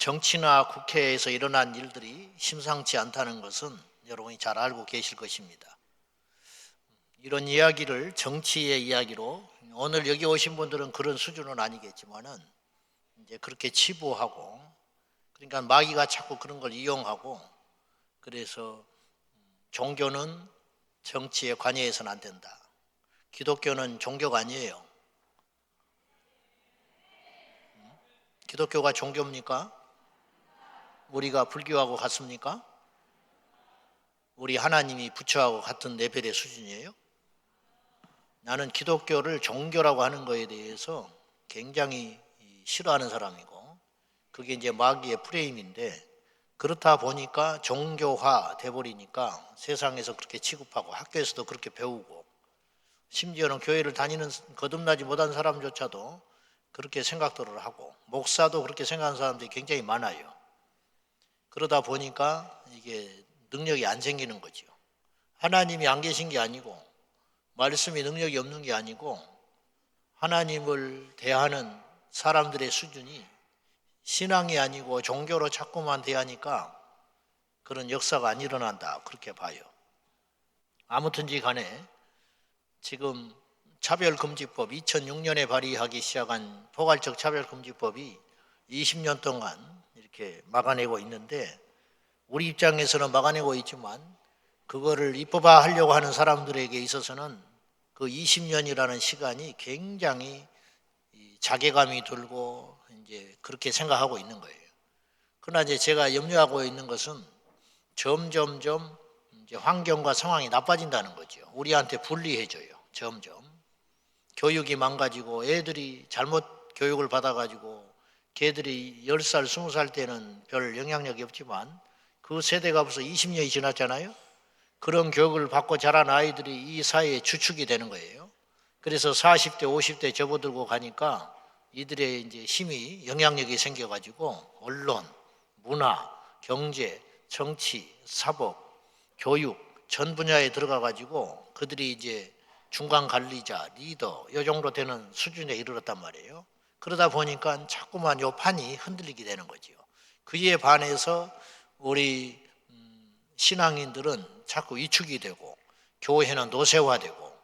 정치나 국회에서 일어난 일들이 심상치 않다는 것은 여러분이 잘 알고 계실 것입니다. 이런 이야기를 정치의 이야기로 오늘 여기 오신 분들은 그런 수준은 아니겠지만은 이제 그렇게 치부하고, 그러니까 마귀가 자꾸 그런 걸 이용하고, 그래서 종교는 정치에 관여해서는 안 된다. 기독교는 종교가 아니에요. 기독교가 종교입니까? 우리가 불교하고 같습니까? 우리 하나님이 부처하고 같은 레벨의 수준이에요? 나는 기독교를 종교라고 하는 거에 대해서 굉장히 싫어하는 사람이고, 그게 이제 마귀의 프레임인데, 그렇다 보니까 종교화 돼버리니까 세상에서 그렇게 취급하고 학교에서도 그렇게 배우고, 심지어는 교회를 다니는 거듭나지 못한 사람조차도 그렇게 생각들을 하고, 목사도 그렇게 생각하는 사람들이 굉장히 많아요. 그러다 보니까 이게 능력이 안 생기는 거죠. 하나님이 안 계신 게 아니고, 말씀이 능력이 없는 게 아니고, 하나님을 대하는 사람들의 수준이 신앙이 아니고 종교로 자꾸만 대하니까 그런 역사가 안 일어난다, 그렇게 봐요. 아무튼지 간에 지금 차별금지법, 2006년에 발의하기 시작한 포괄적 차별금지법이 20년 동안 이렇게 막아내고 있는데, 우리 입장에서는 막아내고 있지만 그거를 입법화하려고 하는 사람들에게 있어서는 그 20년이라는 시간이 굉장히 자괴감이 들고 이제 그렇게 생각하고 있는 거예요. 그러나 이제 제가 염려하고 있는 것은 점점점 이제 환경과 상황이 나빠진다는 거죠. 우리한테 불리해져요. 점점 교육이 망가지고, 애들이 잘못 교육을 받아가지고 걔들이 10살, 20살 때는 별 영향력이 없지만 그 세대가 벌써 20년이 지났잖아요. 그런 교육을 받고 자란 아이들이 이 사회의 주축이 되는 거예요. 그래서 40대, 50대 접어들고 가니까 이들의 이제 힘이, 영향력이 생겨가지고 언론, 문화, 경제, 정치, 사법, 교육 전 분야에 들어가가지고 그들이 이제 중간 관리자, 리더 이 정도 되는 수준에 이르렀단 말이에요. 그러다 보니까 자꾸만 요 판이 흔들리게 되는 거죠. 그에 반해서 우리 신앙인들은 자꾸 위축이 되고, 교회는 노쇠화되고,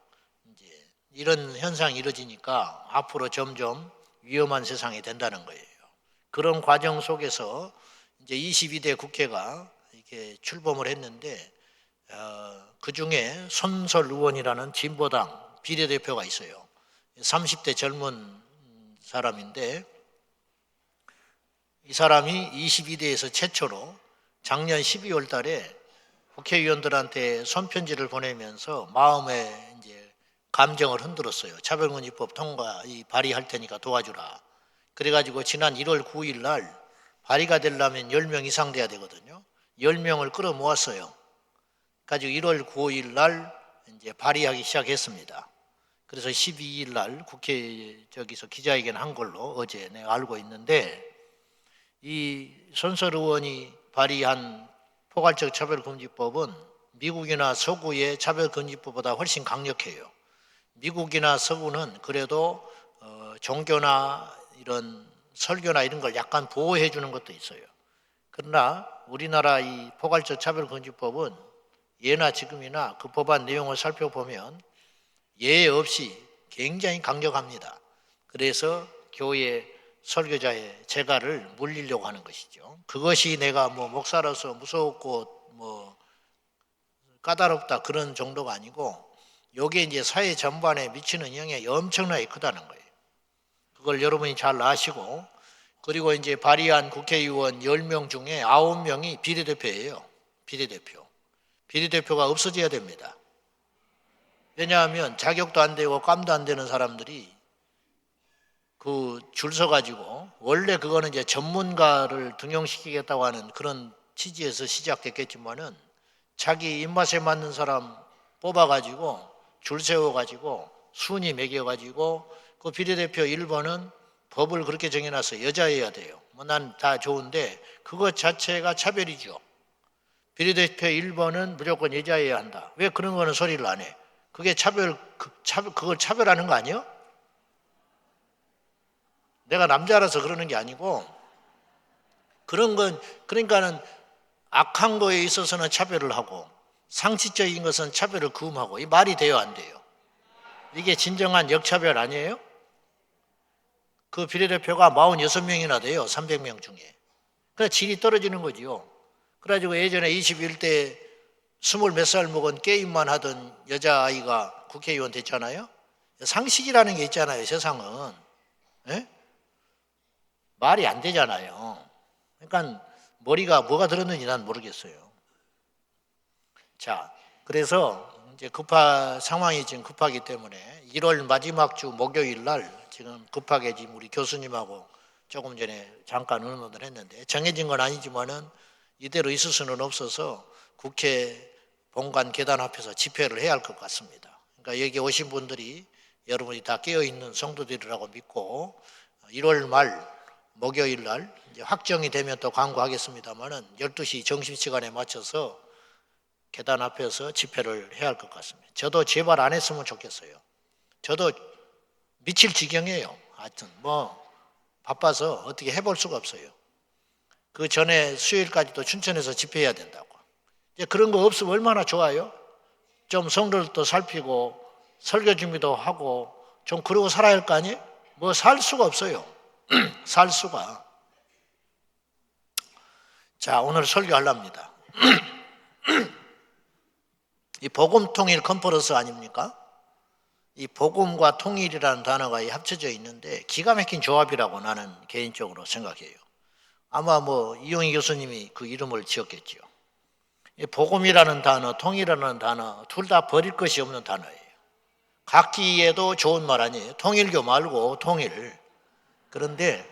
이제 이런 현상이 이루어지니까 앞으로 점점 위험한 세상이 된다는 거예요. 그런 과정 속에서 이제 22대 국회가 이렇게 출범을 했는데, 그 중에 손설 의원이라는 진보당 비례대표가 있어요. 30대 젊은 사람인데, 이 사람이 22대에서 최초로 작년 12월 달에 국회의원들한테 손편지를 보내면서 마음의 이제 감정을 흔들었어요. 차별금지법 발의할 테니까 도와주라. 그래가지고 지난 1월 9일 날 발의가 되려면 10명 이상 돼야 되거든요. 10명을 끌어 모았어요. 가지고 1월 9일 날 이제 발의하기 시작했습니다. 그래서 12일 날 국회 저기서 기자회견 한 걸로 어제 내가 알고 있는데, 이 손설 의원이 발의한 포괄적 차별금지법은 미국이나 서구의 차별금지법보다 훨씬 강력해요. 미국이나 서구는 그래도 종교나 이런 설교나 이런 걸 약간 보호해 주는 것도 있어요. 그러나 우리나라 이 포괄적 차별금지법은 예나 지금이나 그 법안 내용을 살펴보면 예외 없이 굉장히 강력합니다. 그래서 교회 설교자의 재갈을 물리려고 하는 것이죠. 그것이 내가 뭐 목사로서 무섭고 뭐 까다롭다 그런 정도가 아니고, 이게 이제 사회 전반에 미치는 영향이 엄청나게 크다는 거예요. 그걸 여러분이 잘 아시고, 그리고 이제 발의한 국회의원 10명 중에 9명이 비례대표예요. 비례대표. 비례대표가 없어져야 됩니다. 왜냐하면 자격도 안 되고 깜도 안 되는 사람들이 그 줄 서가지고, 원래 그거는 이제 전문가를 등용시키겠다고 하는 그런 취지에서 시작됐겠지만은 자기 입맛에 맞는 사람 뽑아가지고 줄 세워가지고 순위 매겨가지고, 그 비례대표 1번은 법을 그렇게 정해놨어요. 여자여야 돼요. 뭐 난 다 좋은데 그것 자체가 차별이죠. 비례대표 1번은 무조건 여자여야 한다. 왜 그런 거는 소리를 안 해? 그게 그걸 차별하는 거 아니에요? 내가 남자라서 그러는 게 아니고, 그런 건 그러니까는 악한 거에 있어서는 차별을 하고 상식적인 것은 차별을 금하고, 이 말이 돼요, 안 돼요? 이게 진정한 역차별 아니에요? 그 비례대표가 46명이나 돼요, 300명 중에. 그래 질이 떨어지는 거지요. 그래가지고 예전에 21대 20몇 살 먹은 게임만 하던 여자아이가 국회의원 됐잖아요. 상식이라는 게 있잖아요, 세상은. 예? 말이 안 되잖아요. 그러니까 머리가 뭐가 들었는지 난 모르겠어요. 자, 그래서 이제 상황이 지금 급하기 때문에 1월 마지막 주 목요일 날 지금 급하게 지금 우리 교수님하고 조금 전에 잠깐 의논을 했는데, 정해진 건 아니지만은 이대로 있을 수는 없어서 국회 본관 계단 앞에서 집회를 해야 할 것 같습니다. 그러니까 여기 오신 분들이 여러분이 다 깨어있는 성도들이라고 믿고 1월 말 목요일 날 이제 확정이 되면 또 광고하겠습니다만은 12시 점심시간에 맞춰서 계단 앞에서 집회를 해야 할 것 같습니다. 저도 제발 안 했으면 좋겠어요. 저도 미칠 지경이에요. 하여튼 바빠서 어떻게 해볼 수가 없어요. 그 전에 수요일까지도 춘천에서 집회해야 된다고. 이제 그런 거 없으면 얼마나 좋아요? 좀 성도들도 살피고 설교 준비도 하고 좀 그러고 살아야 할 거 아니에요? 살 수가 없어요. 살 수가. 자, 오늘 설교하려합니다. 이 복음 통일 컨퍼런스 아닙니까? 이 복음과 통일이라는 단어가 합쳐져 있는데 기가 막힌 조합이라고 나는 개인적으로 생각해요. 아마 이용희 교수님이 그 이름을 지었겠죠. 이 복음이라는 단어, 통일이라는 단어 둘 다 버릴 것이 없는 단어예요. 각기에도 좋은 말 아니에요. 통일교 말고 통일. 그런데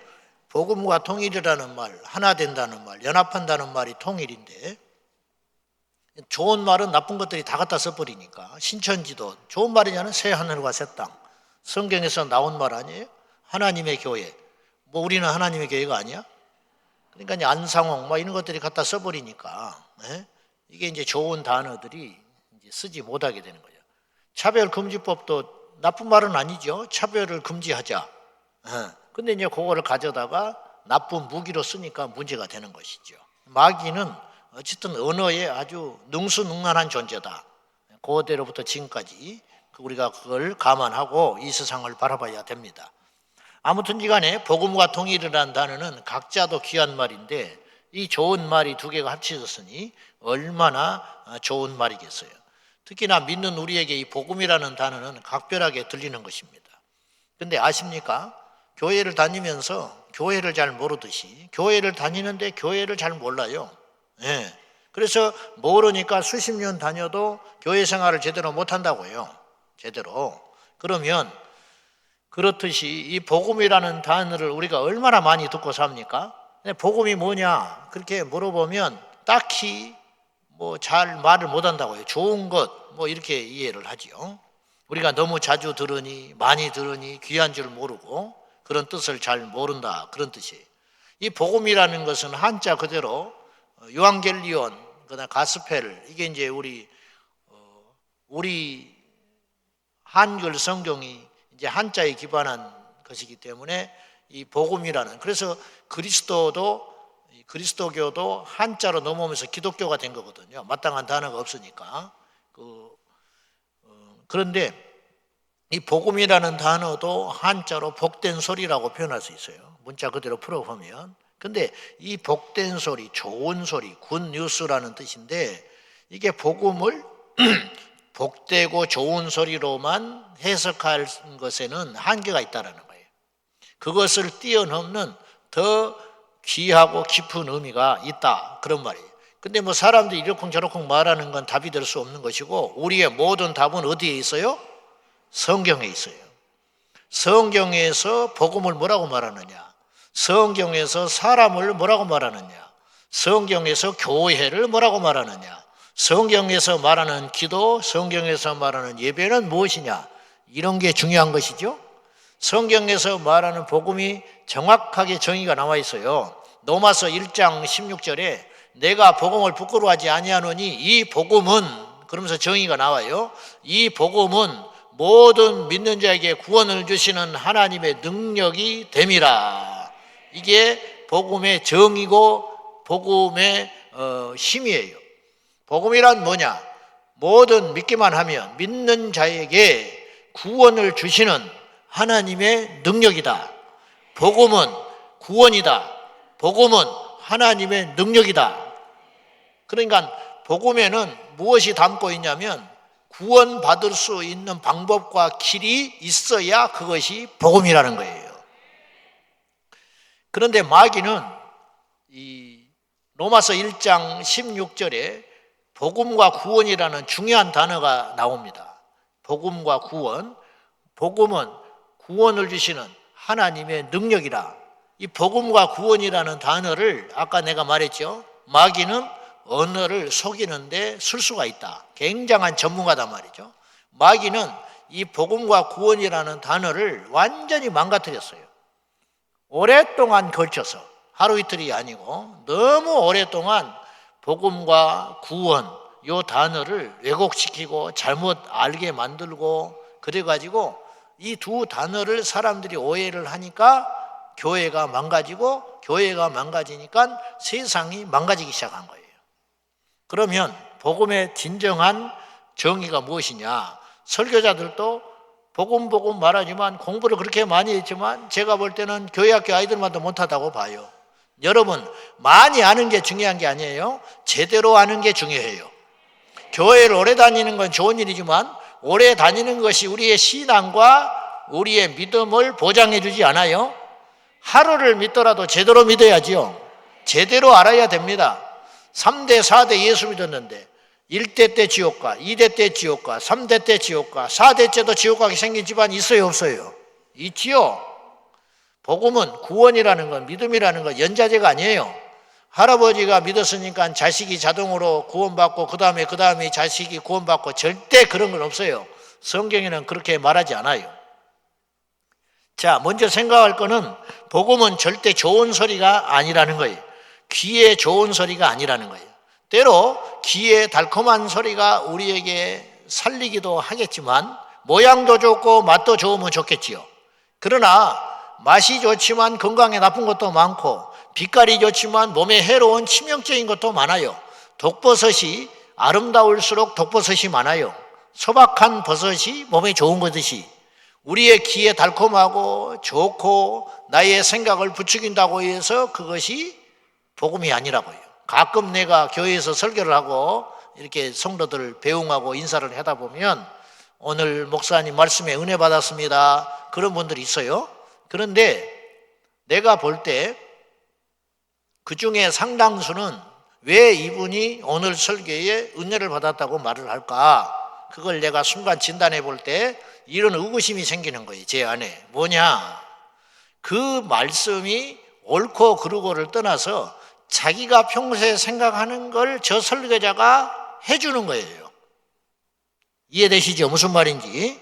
복음과 통일이라는 말, 하나 된다는 말, 연합한다는 말이 통일인데, 좋은 말은 나쁜 것들이 다 갖다 써버리니까 신천지도 좋은 말이냐는 새 하늘과 새 땅. 성경에서 나온 말 아니에요? 하나님의 교회. 우리는 하나님의 교회가 아니야? 그러니까 이제 안상홍 이런 것들이 갖다 써버리니까 이게 이제 좋은 단어들이 이제 쓰지 못하게 되는 거죠. 차별금지법도 나쁜 말은 아니죠. 차별을 금지하자. 근데 이제 그거를 가져다가 나쁜 무기로 쓰니까 문제가 되는 것이죠. 마귀는 어쨌든 언어에 아주 능수능란한 존재다. 그대로부터 지금까지 우리가 그걸 감안하고 이 세상을 바라봐야 됩니다. 아무튼 간에 복음과 통일이라는 단어는 각자도 귀한 말인데 이 좋은 말이 두 개가 합쳐졌으니 얼마나 좋은 말이겠어요. 특히나 믿는 우리에게 이 복음이라는 단어는 각별하게 들리는 것입니다. 그런데 아십니까? 교회를 다니면서 교회를 잘 모르듯이 교회를 다니는데 교회를 잘 몰라요. 그래서 모르니까 수십 년 다녀도 교회 생활을 제대로 못한다고요. 제대로. 그러면 그렇듯이 이 복음이라는 단어를 우리가 얼마나 많이 듣고 삽니까? 복음이 뭐냐 그렇게 물어보면 딱히 잘 말을 못한다고요. 좋은 것 이렇게 이해를 하지요. 우리가 너무 자주 들으니 많이 들으니 귀한 줄 모르고 그런 뜻을 잘 모른다, 그런 뜻이에요. 이 복음이라는 것은 한자 그대로 요한겔리온, 그다음 가스펠, 이게 이제 우리 한글 성경이 이제 한자에 기반한 것이기 때문에 이 복음이라는, 그래서 그리스도교도 한자로 넘어오면서 기독교가 된 거거든요. 마땅한 단어가 없으니까. 그런데 이 복음이라는 단어도 한자로 복된 소리라고 표현할 수 있어요. 문자 그대로 풀어보면. 근데 이 복된 소리, 좋은 소리, 굿뉴스라는 뜻인데 이게 복음을 복되고 좋은 소리로만 해석할 것에는 한계가 있다는 거예요. 그것을 뛰어넘는 더 귀하고 깊은 의미가 있다, 그런 말이에요. 근데 사람들이 이러쿵저러쿵 말하는 건 답이 될 수 없는 것이고 우리의 모든 답은 어디에 있어요? 성경에 있어요. 성경에서 복음을 뭐라고 말하느냐? 성경에서 사람을 뭐라고 말하느냐? 성경에서 교회를 뭐라고 말하느냐? 성경에서 말하는 기도, 성경에서 말하는 예배는 무엇이냐? 이런 게 중요한 것이죠. 성경에서 말하는 복음이 정확하게 정의가 나와 있어요. 로마서 1장 16절에 내가 복음을 부끄러워하지 아니하노니 이 복음은, 그러면서 정의가 나와요. 이 복음은 모든 믿는 자에게 구원을 주시는 하나님의 능력이 됨이라. 이게 복음의 정의고 복음의 힘이에요. 복음이란 뭐냐? 뭐든 믿기만 하면 믿는 자에게 구원을 주시는 하나님의 능력이다. 복음은 구원이다. 복음은 하나님의 능력이다. 그러니까 복음에는 무엇이 담고 있냐면 구원받을 수 있는 방법과 길이 있어야 그것이 복음이라는 거예요. 그런데 마귀는 이 로마서 1장 16절에 복음과 구원이라는 중요한 단어가 나옵니다. 복음과 구원. 복음은 구원을 주시는 하나님의 능력이라. 이 복음과 구원이라는 단어를 아까 내가 말했죠. 마귀는 언어를 속이는데 술수가 있다. 굉장한 전문가단 말이죠. 마귀는 이 복음과 구원이라는 단어를 완전히 망가뜨렸어요. 오랫동안 걸쳐서 하루 이틀이 아니고 너무 오랫동안 복음과 구원 이 단어를 왜곡시키고 잘못 알게 만들고 그래가지고 이 두 단어를 사람들이 오해를 하니까 교회가 망가지고 교회가 망가지니까 세상이 망가지기 시작한 거예요. 그러면 복음의 진정한 정의가 무엇이냐? 설교자들도 복음 말하지만 공부를 그렇게 많이 했지만 제가 볼 때는 교회학교 아이들만도 못하다고 봐요. 여러분, 많이 아는 게 중요한 게 아니에요. 제대로 아는 게 중요해요. 교회를 오래 다니는 건 좋은 일이지만 오래 다니는 것이 우리의 신앙과 우리의 믿음을 보장해 주지 않아요. 하루를 믿더라도 제대로 믿어야지요. 제대로 알아야 됩니다. 3대 4대 예수 믿었는데 1대 때 지옥가, 2대 때 지옥가, 3대 때 지옥가, 4대째도 지옥가게 생긴 집안이 있어요 없어요? 있지요. 복음은 구원이라는 건 믿음이라는 건 연자제가 아니에요. 할아버지가 믿었으니까 자식이 자동으로 구원받고 그 다음에 자식이 구원받고 절대 그런 건 없어요. 성경에는 그렇게 말하지 않아요. 자, 먼저 생각할 거는 복음은 절대 좋은 소리가 아니라는 거예요. 귀에 좋은 소리가 아니라는 거예요. 때로 귀에 달콤한 소리가 우리에게 살리기도 하겠지만 모양도 좋고 맛도 좋으면 좋겠지요. 그러나 맛이 좋지만 건강에 나쁜 것도 많고 빛깔이 좋지만 몸에 해로운 치명적인 것도 많아요. 독버섯이 아름다울수록 독버섯이 많아요. 소박한 버섯이 몸에 좋은 것이듯이 우리의 귀에 달콤하고 좋고 나의 생각을 부추긴다고 해서 그것이 복음이 아니라고요. 가끔 내가 교회에서 설교를 하고 이렇게 성도들 배웅하고 인사를 하다 보면 오늘 목사님 말씀에 은혜 받았습니다. 그런 분들이 있어요. 그런데 내가 볼 때 그 중에 상당수는 왜 이분이 오늘 설교에 은혜를 받았다고 말을 할까? 그걸 내가 순간 진단해 볼 때 이런 의구심이 생기는 거예요. 제 안에. 뭐냐? 그 말씀이 옳고 그르고를 떠나서 자기가 평소에 생각하는 걸 저 설교자가 해주는 거예요. 이해되시죠? 무슨 말인지.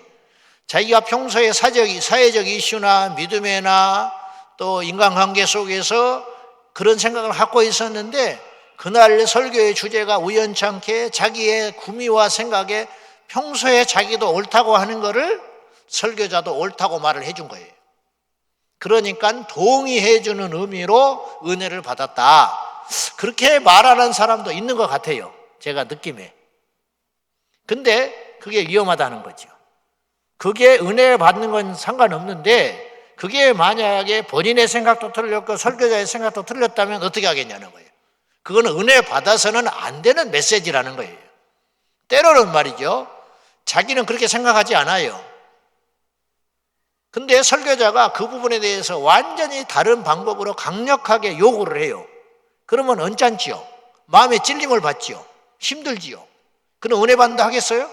자기가 평소에 사회적 이슈나 믿음에나 또 인간관계 속에서 그런 생각을 갖고 있었는데 그날 설교의 주제가 우연찮게 자기의 구미와 생각에 평소에 자기도 옳다고 하는 거를 설교자도 옳다고 말을 해준 거예요. 그러니까 동의해 주는 의미로 은혜를 받았다. 그렇게 말하는 사람도 있는 것 같아요. 제가 느낌에. 근데 그게 위험하다는 거죠. 그게 은혜 받는 건 상관없는데 그게 만약에 본인의 생각도 틀렸고 설교자의 생각도 틀렸다면 어떻게 하겠냐는 거예요. 그거는 은혜 받아서는 안 되는 메시지라는 거예요. 때로는 말이죠. 자기는 그렇게 생각하지 않아요. 근데 설교자가 그 부분에 대해서 완전히 다른 방법으로 강력하게 요구를 해요. 그러면 언짢지요. 마음에 찔림을 받지요. 힘들지요. 그럼 은혜 받는다 하겠어요?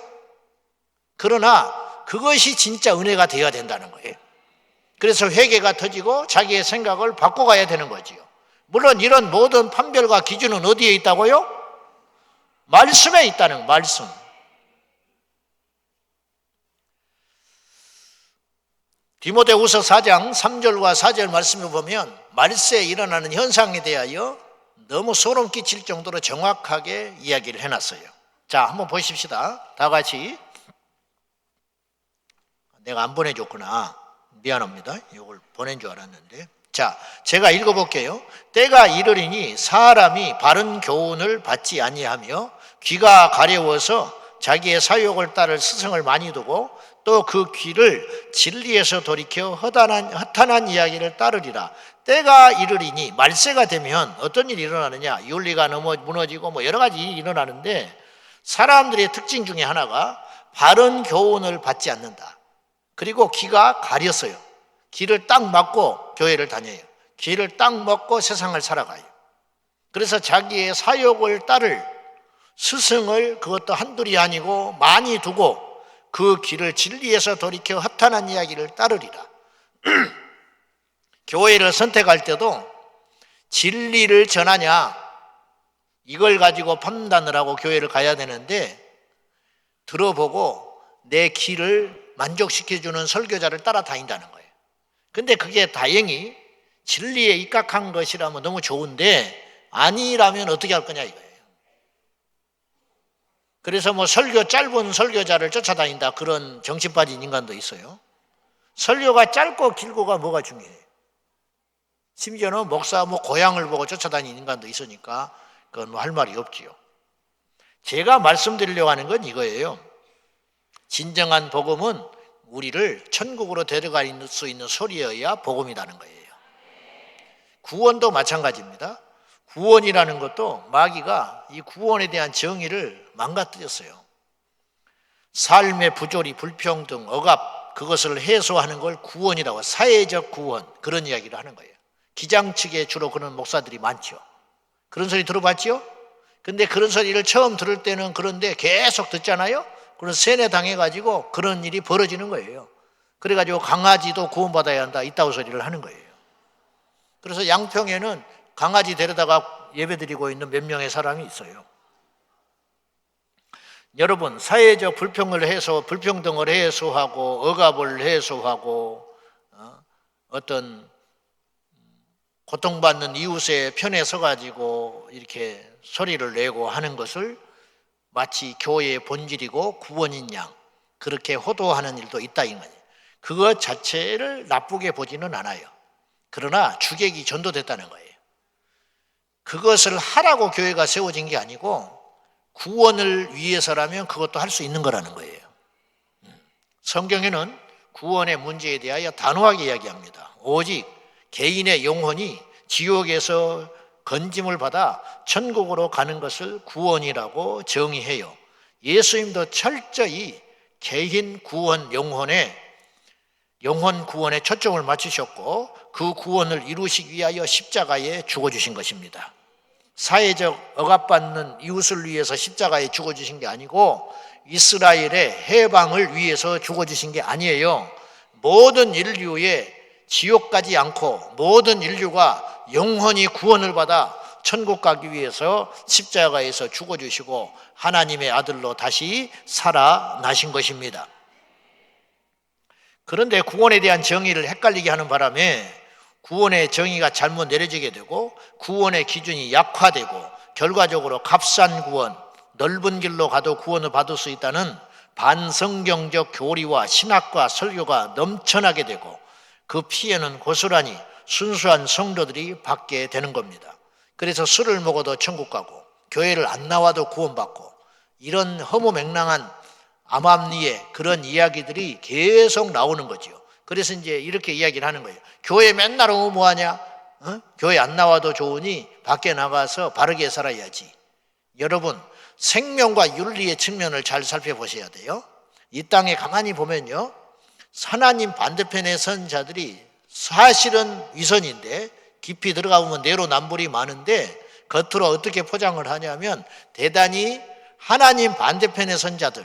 그러나 그것이 진짜 은혜가 되어야 된다는 거예요. 그래서 회개가 터지고 자기의 생각을 바꿔가야 되는 거지요. 물론 이런 모든 판별과 기준은 어디에 있다고요? 말씀에 있다는 말씀. 디모데후서 4장 3절과 4절 말씀을 보면 말세에 일어나는 현상에 대하여 너무 소름 끼칠 정도로 정확하게 이야기를 해놨어요. 자, 한번 보십시다. 다 같이. 내가 안 보내줬구나. 미안합니다. 이걸 보낸 줄 알았는데. 자, 제가 읽어볼게요. 때가 이르리니 사람이 바른 교훈을 받지 아니하며 귀가 가려워서 자기의 사욕을 따를 스승을 많이 두고 또 그 귀를 진리에서 돌이켜 허탄한 이야기를 따르리라. 때가 이르리니, 말세가 되면 어떤 일이 일어나느냐? 윤리가 무너지고 뭐 여러 가지 일이 일어나는데, 사람들의 특징 중에 하나가 바른 교훈을 받지 않는다. 그리고 귀가 가렸어요. 귀를 딱 막고 교회를 다녀요. 귀를 딱 먹고 세상을 살아가요. 그래서 자기의 사욕을 따를 스승을, 그것도 한둘이 아니고 많이 두고 그 길을 진리에서 돌이켜 허탄한 이야기를 따르리라. 교회를 선택할 때도 진리를 전하냐, 이걸 가지고 판단을 하고 교회를 가야 되는데, 들어보고 내 귀를 만족시켜주는 설교자를 따라다닌다는 거예요. 근데 그게 다행히 진리에 입각한 것이라면 너무 좋은데, 아니라면 어떻게 할 거냐 이거예요. 그래서 뭐 짧은 설교자를 쫓아다닌다, 그런 정신 빠진 인간도 있어요. 설교가 짧고 길고가 뭐가 중요해요. 심지어는 목사 고향을 보고 쫓아다니는 인간도 있으니까 그건 할 말이 없지요. 제가 말씀드리려고 하는 건 이거예요. 진정한 복음은 우리를 천국으로 데려갈 수 있는 소리여야 복음이라는 거예요. 구원도 마찬가지입니다. 구원이라는 것도 마귀가 이 구원에 대한 정의를 망가뜨렸어요. 삶의 부조리, 불평등, 억압, 그것을 해소하는 걸 구원이라고, 사회적 구원, 그런 이야기를 하는 거예요. 기장 측에 주로 그런 목사들이 많죠. 그런 소리 들어봤죠? 근데 그런 소리를 처음 들을 때는 그런데 계속 듣잖아요? 그래서 세뇌당해가지고 그런 일이 벌어지는 거예요. 그래가지고 강아지도 구원받아야 한다, 이따구 소리를 하는 거예요. 그래서 양평에는 강아지 데려다가 예배드리고 있는 몇 명의 사람이 있어요. 여러분, 사회적 불평등을 해소하고 억압을 해소하고 어떤 고통받는 이웃의 편에 서가지고 이렇게 소리를 내고 하는 것을 마치 교회의 본질이고 구원인 양, 그렇게 호도하는 일도 있다 이 말이에요. 그것 자체를 나쁘게 보지는 않아요. 그러나 주객이 전도됐다는 거예요. 그것을 하라고 교회가 세워진 게 아니고 구원을 위해서라면 그것도 할 수 있는 거라는 거예요. 성경에는 구원의 문제에 대하여 단호하게 이야기합니다. 오직 개인의 영혼이 지옥에서 건짐을 받아 천국으로 가는 것을 구원이라고 정의해요. 예수님도 철저히 개인 구원, 영혼 구원에 초점을 맞추셨고 그 구원을 이루시기 위하여 십자가에 죽어주신 것입니다. 사회적 억압받는 이웃을 위해서 십자가에 죽어주신 게 아니고 이스라엘의 해방을 위해서 죽어주신 게 아니에요. 모든 인류의 지옥 가지 않고 모든 인류가 영원히 구원을 받아 천국 가기 위해서 십자가에서 죽어주시고 하나님의 아들로 다시 살아나신 것입니다. 그런데 구원에 대한 정의를 헷갈리게 하는 바람에 구원의 정의가 잘못 내려지게 되고 구원의 기준이 약화되고 결과적으로 값싼 구원, 넓은 길로 가도 구원을 받을 수 있다는 반성경적 교리와 신학과 설교가 넘쳐나게 되고 그 피해는 고스란히 순수한 성도들이 받게 되는 겁니다. 그래서 술을 먹어도 천국 가고 교회를 안 나와도 구원받고 이런 허무맹랑한 암암리에 그런 이야기들이 계속 나오는 거죠. 그래서 이제 이렇게 이야기를 하는 거예요. 교회 맨날 오면 뭐하냐? 교회 안 나와도 좋으니 밖에 나가서 바르게 살아야지. 여러분, 생명과 윤리의 측면을 잘 살펴보셔야 돼요. 이 땅에 가만히 보면요, 하나님 반대편에 선 자들이 사실은 위선인데 깊이 들어가 보면 내로남불이 많은데 겉으로 어떻게 포장을 하냐면 대단히 하나님 반대편에 선 자들,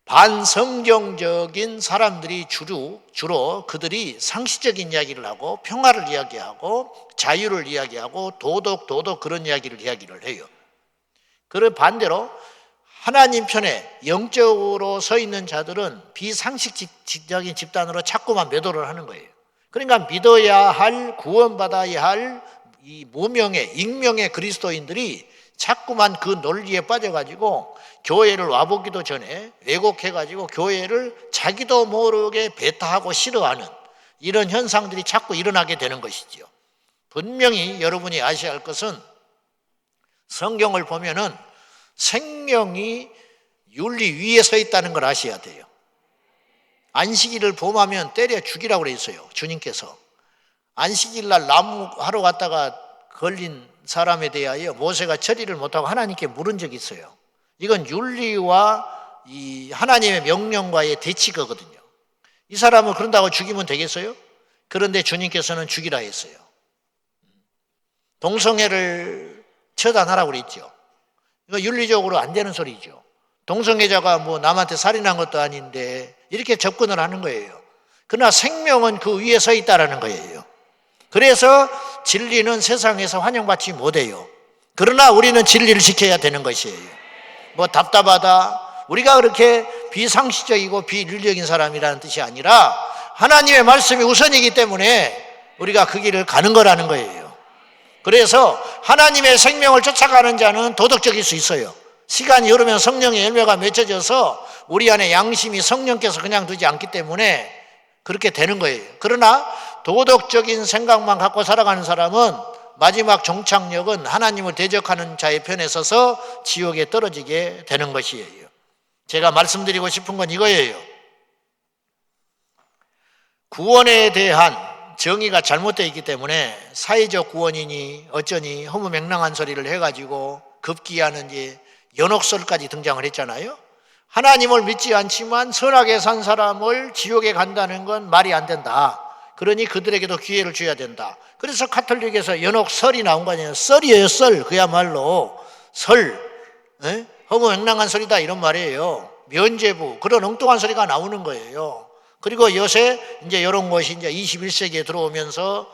반성경적인 사람들이 주로 그들이 상식적인 이야기를 하고 평화를 이야기하고 자유를 이야기하고 도덕 그런 이야기를 해요. 그런 반대로 하나님 편에 영적으로 서 있는 자들은 비상식적인 집단으로 자꾸만 매도를 하는 거예요. 그러니까 믿어야 할, 구원받아야 할 이 무명의, 익명의 그리스도인들이 자꾸만 그 논리에 빠져가지고 교회를 와보기도 전에 왜곡해가지고 교회를 자기도 모르게 배타하고 싫어하는 이런 현상들이 자꾸 일어나게 되는 것이지요. 분명히 여러분이 아셔야 할 것은 성경을 보면은 생명이 윤리 위에 서 있다는 걸 아셔야 돼요. 안식일을 범하면 때려 죽이라고 그랬어요. 주님께서. 안식일 날 나무 하러 갔다가 걸린 사람에 대하여 모세가 처리를 못하고 하나님께 물은 적이 있어요. 이건 윤리와 이 하나님의 명령과의 대치거든요. 이 사람을 그런다고 죽이면 되겠어요? 그런데 주님께서는 죽이라 했어요. 동성애를 처단하라고 그랬죠. 이거 윤리적으로 안 되는 소리죠. 동성애자가 뭐 남한테 살인한 것도 아닌데 이렇게 접근을 하는 거예요. 그러나 생명은 그 위에 서 있다라는 거예요. 그래서 진리는 세상에서 환영받지 못해요. 그러나 우리는 진리를 지켜야 되는 것이에요. 뭐 답답하다, 우리가 그렇게 비상식적이고 비윤리적인 사람이라는 뜻이 아니라 하나님의 말씀이 우선이기 때문에 우리가 그 길을 가는 거라는 거예요. 그래서 하나님의 생명을 쫓아가는 자는 도덕적일 수 있어요. 시간이 흐르면 성령의 열매가 맺혀져서 우리 안에 양심이 성령께서 그냥 두지 않기 때문에 그렇게 되는 거예요. 그러나 도덕적인 생각만 갖고 살아가는 사람은 마지막 종착역은 하나님을 대적하는 자의 편에 서서 지옥에 떨어지게 되는 것이에요. 제가 말씀드리고 싶은 건 이거예요. 구원에 대한 정의가 잘못되어 있기 때문에 사회적 구원이니 어쩌니 허무맹랑한 소리를 해가지고 급기야는 이제 연옥설까지 등장을 했잖아요. 하나님을 믿지 않지만 선하게 산 사람을 지옥에 간다는 건 말이 안 된다. 그러니 그들에게도 기회를 줘야 된다. 그래서 카톨릭에서 연옥설이 나온 거 아니에요. 썰이에요, 썰. 그야말로 설. 허무맹랑한 소리다 이런 말이에요. 면죄부, 그런 엉뚱한 소리가 나오는 거예요. 그리고 요새 이제 이런 것이 이제 21세기에 들어오면서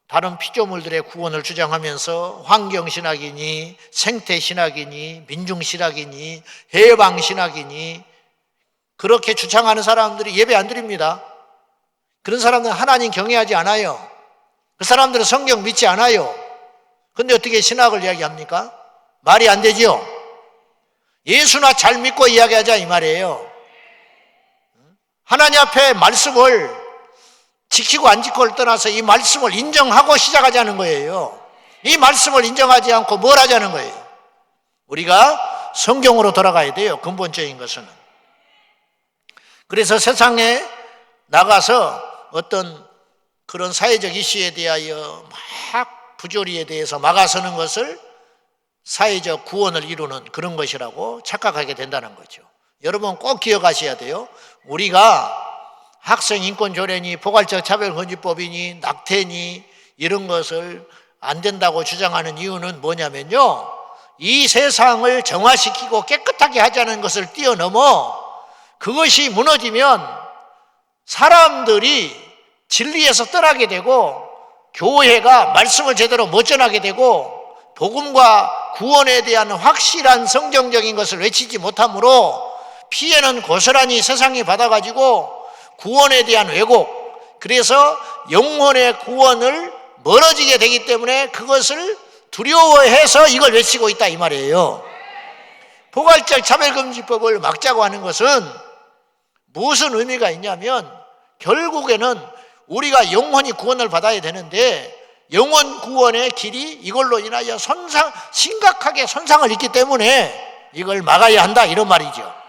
다른 피조물들의 구원을 주장하면서 환경신학이니 생태신학이니 민중신학이니 해방신학이니 그렇게 주장하는 사람들이 예배 안 드립니다. 그런 사람들은 하나님 경외하지 않아요. 그 사람들은 성경 믿지 않아요. 근데 어떻게 신학을 이야기합니까? 말이 안 되죠. 예수나 잘 믿고 이야기하자 이 말이에요. 하나님 앞에 말씀을 지키고 안 지키고를 떠나서 이 말씀을 인정하고 시작하자는 거예요. 이 말씀을 인정하지 않고 뭘 하자는 거예요? 우리가 성경으로 돌아가야 돼요. 근본적인 것은. 그래서 세상에 나가서 어떤 그런 사회적 이슈에 대하여 막 부조리에 대해서 막아서는 것을 사회적 구원을 이루는 그런 것이라고 착각하게 된다는 거죠. 여러분 꼭 기억하셔야 돼요. 우리가 학생인권조례니 포괄적 차별금지법이니 낙태니 이런 것을 안 된다고 주장하는 이유는 뭐냐면요, 이 세상을 정화시키고 깨끗하게 하자는 것을 뛰어넘어 그것이 무너지면 사람들이 진리에서 떠나게 되고 교회가 말씀을 제대로 못 전하게 되고 복음과 구원에 대한 확실한 성경적인 것을 외치지 못하므로 피해는 고스란히 세상이 받아가지고 구원에 대한 왜곡, 그래서 영혼의 구원을 멀어지게 되기 때문에 그것을 두려워해서 이걸 외치고 있다 이 말이에요. 포괄적 차별금지법을 막자고 하는 것은 무슨 의미가 있냐면 결국에는 우리가 영혼이 구원을 받아야 되는데 영혼 구원의 길이 이걸로 인하여 심각하게 손상을 입기 때문에 이걸 막아야 한다 이런 말이죠.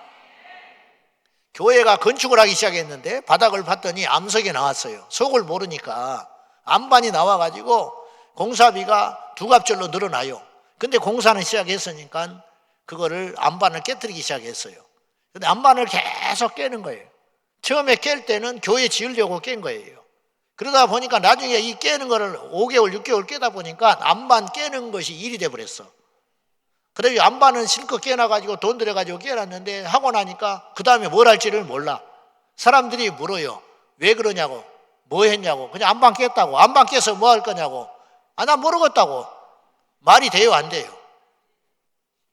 교회가 건축을 하기 시작했는데 바닥을 봤더니 암석이 나왔어요. 속을 모르니까 암반이 나와가지고 공사비가 두 갑절로 늘어나요. 근데 공사는 시작했으니까 그거를 암반을 깨뜨리기 시작했어요. 근데 암반을 계속 깨는 거예요. 처음에 깰 때는 교회 지으려고 깬 거예요. 그러다 보니까 나중에 이 깨는 거를 5개월, 6개월 깨다 보니까 암반 깨는 것이 일이 돼버렸어. 그래서 암반은 실컷 깨놔가지고 돈 들여가지고 깨놨는데 하고 나니까 그 다음에 뭘 할지를 몰라. 사람들이 물어요. 왜 그러냐고. 뭐 했냐고. 그냥 암반 깼다고. 암반 깨서 뭐 할 거냐고. 나 모르겠다고. 말이 돼요, 안 돼요?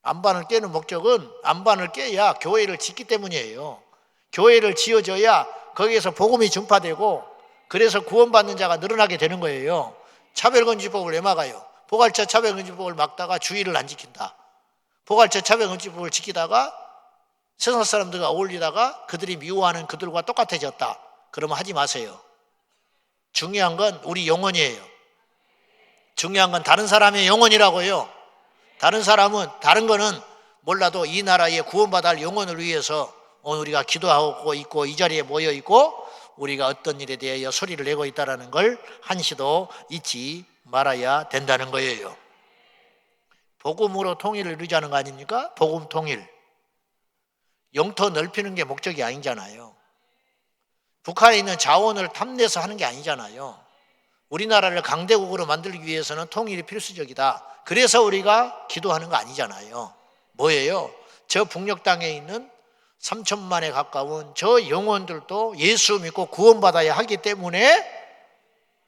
암반을 깨는 목적은 암반을 깨야 교회를 짓기 때문이에요. 교회를 지어줘야 거기에서 복음이 전파되고 그래서 구원받는 자가 늘어나게 되는 거예요. 차별금지법을 왜 막아요? 포괄적 차별금지법을 막다가 주의를 안 지킨다. 포괄적 차별금지법을 지키다가 세상 사람들과 어울리다가 그들이 미워하는 그들과 똑같아졌다. 그러면 하지 마세요. 중요한 건 우리 영혼이에요. 중요한 건 다른 사람의 영혼이라고요. 다른 사람은, 다른 거는 몰라도 이 나라에 구원받을 영혼을 위해서 오늘 우리가 기도하고 있고 이 자리에 모여 있고 우리가 어떤 일에 대하여 소리를 내고 있다는 걸 한시도 잊지 말아야 된다는 거예요. 복음으로 통일을 이루자는 거 아닙니까? 복음 통일. 영토 넓히는 게 목적이 아니잖아요. 북한에 있는 자원을 탐내서 하는 게 아니잖아요. 우리나라를 강대국으로 만들기 위해서는 통일이 필수적이다. 그래서 우리가 기도하는 거 아니잖아요. 뭐예요? 저 북녘 땅에 있는 3천만에 가까운 저 영혼들도 예수 믿고 구원받아야 하기 때문에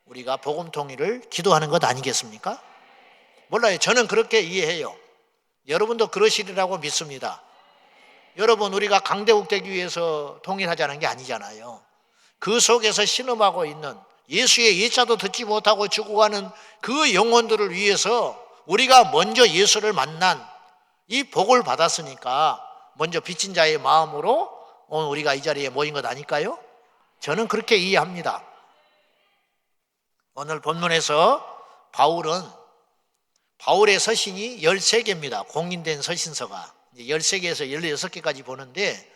우리가 복음 통일을 기도하는 것 아니겠습니까? 몰라요. 저는 그렇게 이해해요. 여러분도 그러시리라고 믿습니다. 여러분, 우리가 강대국 되기 위해서 통일하자는 게 아니잖아요. 그 속에서 신음하고 있는 예수의 예자도 듣지 못하고 죽어가는 그 영혼들을 위해서 우리가 먼저 예수를 만난 이 복을 받았으니까 먼저 빚진 자의 마음으로 오늘 우리가 이 자리에 모인 것 아닐까요? 저는 그렇게 이해합니다. 오늘 본문에서 바울의 서신이 13개입니다. 공인된 서신서가 13개에서 16개까지 보는데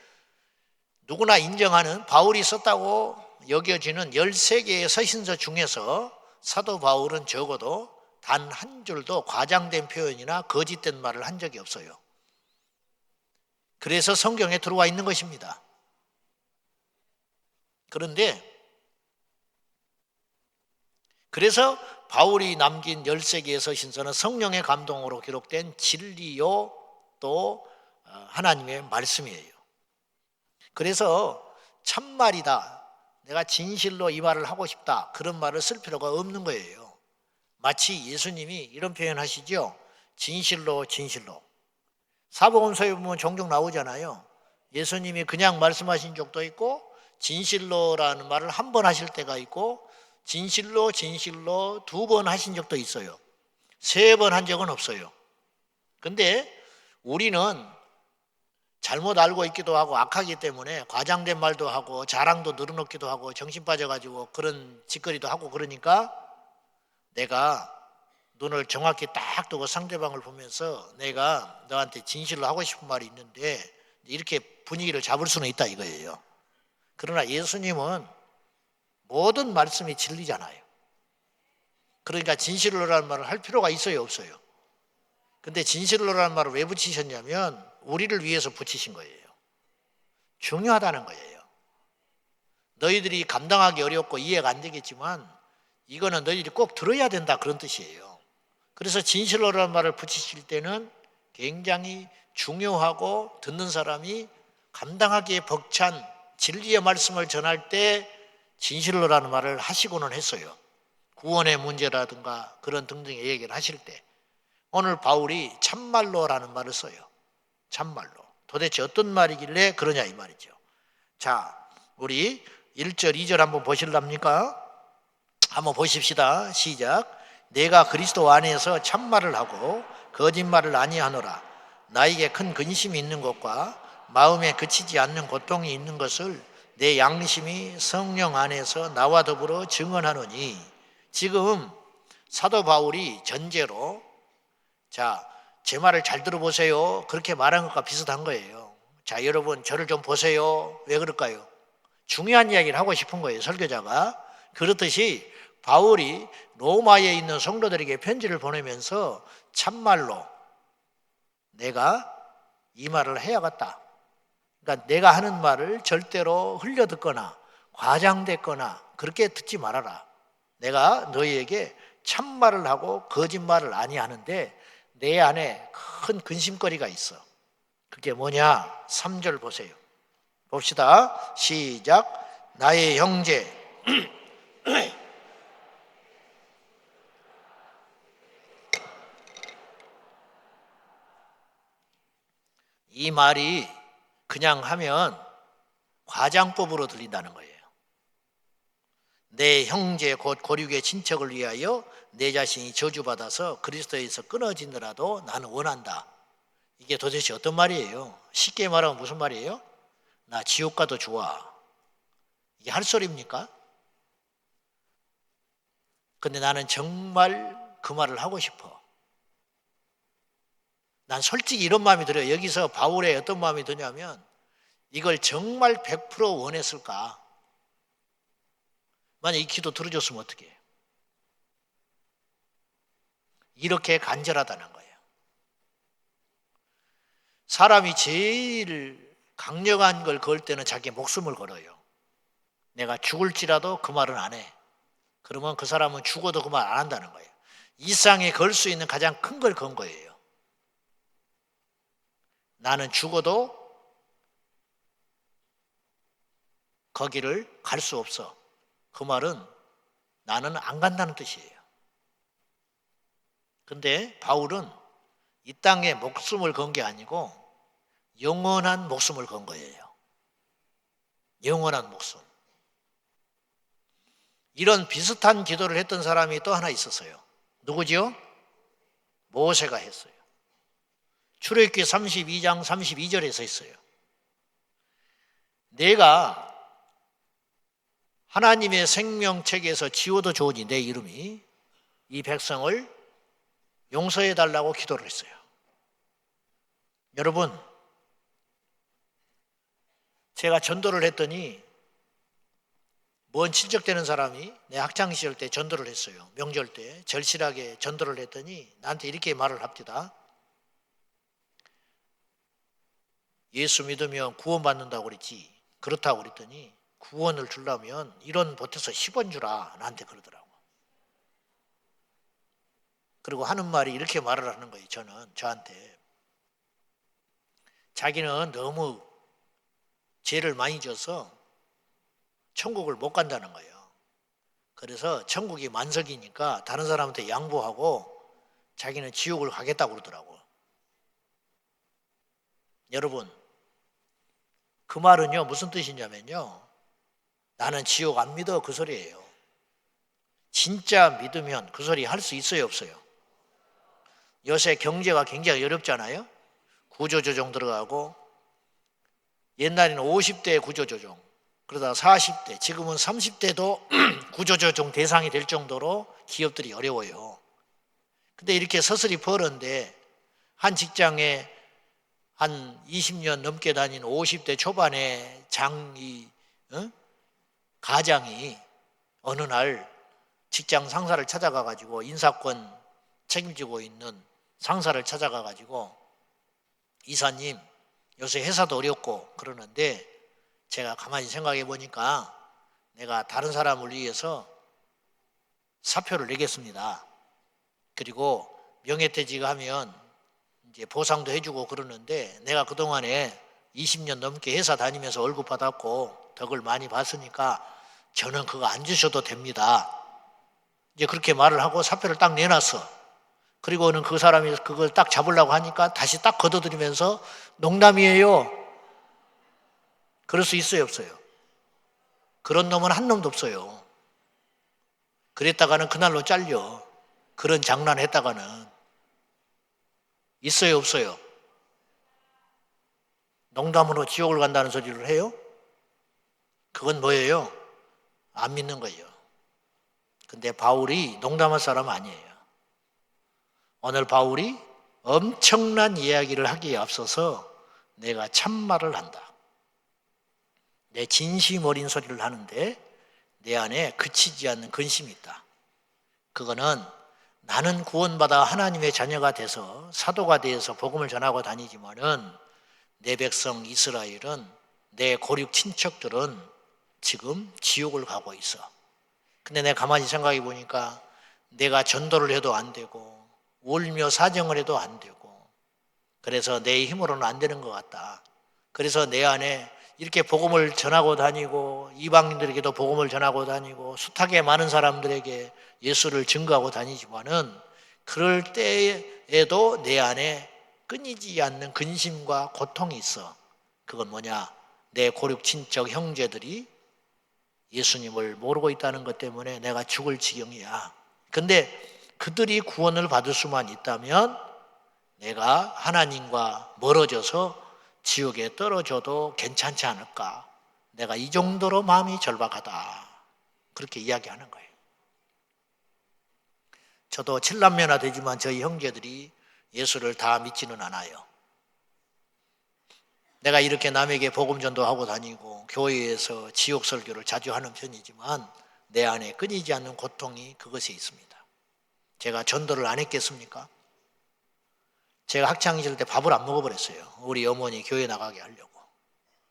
누구나 인정하는 바울이 썼다고 여겨지는 13개의 서신서 중에서 사도 바울은 적어도 단 한 줄도 과장된 표현이나 거짓된 말을 한 적이 없어요. 그래서 성경에 들어와 있는 것입니다. 그래서 바울이 남긴 13개의 서신서는 성령의 감동으로 기록된 진리요 또 하나님의 말씀이에요. 그래서 참말이다, 내가 진실로 이 말을 하고 싶다, 그런 말을 쓸 필요가 없는 거예요. 마치 예수님이 이런 표현 하시죠. 진실로 진실로. 사복음서에 보면 종종 나오잖아요. 예수님이 그냥 말씀하신 적도 있고 진실로라는 말을 한 번 하실 때가 있고 진실로 진실로 2번 하신 적도 있어요. 3번 한 적은 없어요. 근데 우리는 잘못 알고 있기도 하고 악하기 때문에 과장된 말도 하고 자랑도 늘어놓기도 하고 정신 빠져가지고 그런 짓거리도 하고 그러니까 내가 눈을 정확히 딱 두고 상대방을 보면서 내가 너한테 진실로 하고 싶은 말이 있는데 이렇게 분위기를 잡을 수는 있다 이거예요. 그러나 예수님은 모든 말씀이 진리잖아요. 그러니까 진실로라는 말을 할 필요가 있어요, 없어요? 근데 진실로라는 말을 왜 붙이셨냐면 우리를 위해서 붙이신 거예요. 중요하다는 거예요. 너희들이 감당하기 어렵고 이해가 안 되겠지만 이거는 너희들이 꼭 들어야 된다, 그런 뜻이에요. 그래서 진실로라는 말을 붙이실 때는 굉장히 중요하고 듣는 사람이 감당하기에 벅찬 진리의 말씀을 전할 때 진실로라는 말을 하시고는 했어요. 구원의 문제라든가 그런 등등의 얘기를 하실 때. 오늘 바울이 참말로라는 말을 써요. 참말로. 도대체 어떤 말이길래 그러냐 이 말이죠. 자, 우리 1절 2절 한번 보실랍니까? 한번 보십시다. 시작. 내가 그리스도 안에서 참말을 하고 거짓말을 아니하노라. 나에게 큰 근심이 있는 것과 마음에 그치지 않는 고통이 있는 것을 내 양심이 성령 안에서 나와 더불어 증언하노니. 지금 사도 바울이 전제로 제 말을 잘 들어보세요, 그렇게 말한 것과 비슷한 거예요. 자, 여러분 저를 좀 보세요. 왜 그럴까요? 중요한 이야기를 하고 싶은 거예요, 설교자가. 그렇듯이 바울이 로마에 있는 성도들에게 편지를 보내면서 참말로 내가 이 말을 해야겠다. 그러니까 내가 하는 말을 절대로 흘려듣거나 과장됐거나 그렇게 듣지 말아라. 내가 너희에게 참말을 하고 거짓말을 아니하는데 내 안에 큰 근심거리가 있어. 그게 뭐냐? 3절 보세요. 봅시다. 시작. 나의 형제 이 말이 그냥 하면 과장법으로 들린다는 거예요. 내 형제 곧 고륙의 친척을 위하여 내 자신이 저주받아서 그리스도에서 끊어지더라도 나는 원한다. 이게 도대체 어떤 말이에요? 쉽게 말하면 무슨 말이에요? 나 지옥 가도 좋아. 이게 할 소리입니까? 근데 나는 정말 그 말을 하고 싶어. 난 솔직히 이런 마음이 들어요. 여기서 바울의 어떤 마음이 드냐면 이걸 정말 100% 원했을까? 만약 이 기도 들어줬으면 어떻게 해요? 이렇게 간절하다는 거예요. 사람이 제일 강력한 걸 걸 때는 자기 목숨을 걸어요. 내가 죽을지라도 그 말은 안 해. 그러면 그 사람은 죽어도 그 말 안 한다는 거예요. 이 세상에 걸 수 있는 가장 큰 걸 건 거예요. 나는 죽어도 거기를 갈 수 없어. 그 말은 나는 안 간다는 뜻이에요. 근데 바울은 이 땅에 목숨을 건 게 아니고 영원한 목숨을 건 거예요. 영원한 목숨. 이런 비슷한 기도를 했던 사람이 또 하나 있었어요. 누구죠? 모세가 했어요. 출애굽기 32장 32절에 서 있어요. 내가 하나님의 생명책에서 지워도 좋으니 내 이름이 이 백성을 용서해 달라고 기도를 했어요. 여러분, 제가 전도를 했더니 먼 친척되는 사람이 내 학창시절 때 전도를 했어요. 명절 때 절실하게 전도를 했더니 나한테 이렇게 말을 합니다. 예수 믿으면 구원받는다고 그랬지. 그렇다고 그랬더니 구원을 주려면 1원 보태서 10원 주라 나한테 그러더라고. 그리고 하는 말이 이렇게 말을 하는 거예요. 저한테 자기는 너무 죄를 많이 져서 천국을 못 간다는 거예요. 그래서 천국이 만석이니까 다른 사람한테 양보하고 자기는 지옥을 가겠다고 그러더라고. 여러분, 그 말은요 무슨 뜻이냐면요, 나는 지옥 안 믿어 그 소리예요. 진짜 믿으면 그 소리 할 수 있어요 없어요? 요새 경제가 굉장히 어렵잖아요. 구조조정 들어가고 옛날에는 50대 구조조정, 그러다가 40대, 지금은 30대도 구조조정 대상이 될 정도로 기업들이 어려워요. 근데 이렇게 서슬이 벌었는데 한 직장에 한 20년 넘게 다닌 50대 초반의 가장이 어느 날 직장 상사를 찾아가 가지고, 인사권 책임지고 있는 상사를 찾아가 가지고, 이사님 요새 회사도 어렵고 그러는데 제가 가만히 생각해 보니까 내가 다른 사람을 위해서 사표를 내겠습니다. 그리고 명예퇴직하면 이제 보상도 해주고 그러는데 내가 그동안에 20년 넘게 회사 다니면서 월급 받았고 덕을 많이 봤으니까 저는 그거 안 주셔도 됩니다. 이제 그렇게 말을 하고 사표를 딱 내놨어. 그리고는 그 사람이 그걸 딱 잡으려고 하니까 다시 딱 걷어들이면서 농담이에요. 그럴 수 있어요 없어요? 그런 놈은 한 놈도 없어요. 그랬다가는 그날로 잘려. 그런 장난했다가는. 있어요 없어요? 농담으로 지옥을 간다는 소리를 해요? 그건 뭐예요? 안 믿는 거예요. 근데 바울이 농담할 사람 아니에요. 오늘 바울이 엄청난 이야기를 하기에 앞서서 내가 참말을 한다, 내 진심 어린 소리를 하는데 내 안에 그치지 않는 근심이 있다. 그거는 나는 구원받아 하나님의 자녀가 돼서 사도가 되어서 복음을 전하고 다니지만은 내 백성 이스라엘은, 내 고륙 친척들은 지금 지옥을 가고 있어. 근데 내가 가만히 생각해 보니까 내가 전도를 해도 안 되고 울며 사정을 해도 안 되고 그래서 내 힘으로는 안 되는 것 같다. 그래서 내 안에 이렇게 복음을 전하고 다니고 이방인들에게도 복음을 전하고 다니고 숱하게 많은 사람들에게 예수를 증거하고 다니지만은 그럴 때에도 내 안에 끊이지 않는 근심과 고통이 있어. 그건 뭐냐? 내 고륙 친척 형제들이 예수님을 모르고 있다는 것 때문에 내가 죽을 지경이야. 근데 그들이 구원을 받을 수만 있다면 내가 하나님과 멀어져서 지옥에 떨어져도 괜찮지 않을까? 내가 이 정도로 마음이 절박하다. 그렇게 이야기하는 거예요. 저도 7남매나 되지만 저희 형제들이 예수를 다 믿지는 않아요. 내가 이렇게 남에게 복음 전도하고 다니고 교회에서 지옥 설교를 자주 하는 편이지만 내 안에 끊이지 않는 고통이 그것에 있습니다. 제가 전도를 안 했겠습니까? 제가 학창시절 때 밥을 안 먹어버렸어요. 우리 어머니 교회 나가게 하려고.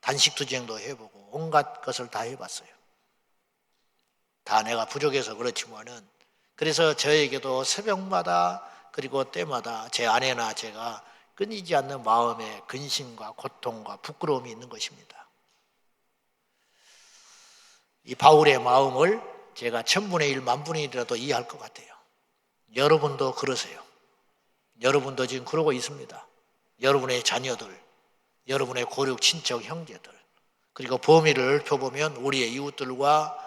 단식 투쟁도 해보고 온갖 것을 다 해봤어요. 다 내가 부족해서 그렇지만은, 그래서 저에게도 새벽마다 그리고 때마다 제 아내나 제가 끊이지 않는 마음의 근심과 고통과 부끄러움이 있는 것입니다. 이 바울의 마음을 제가 1000분의 1, 10,000분의 1이라도 이해할 것 같아요. 여러분도 그러세요. 여러분도 지금 그러고 있습니다. 여러분의 자녀들, 여러분의 고륙 친척 형제들, 그리고 범위를 펴보면 우리의 이웃들과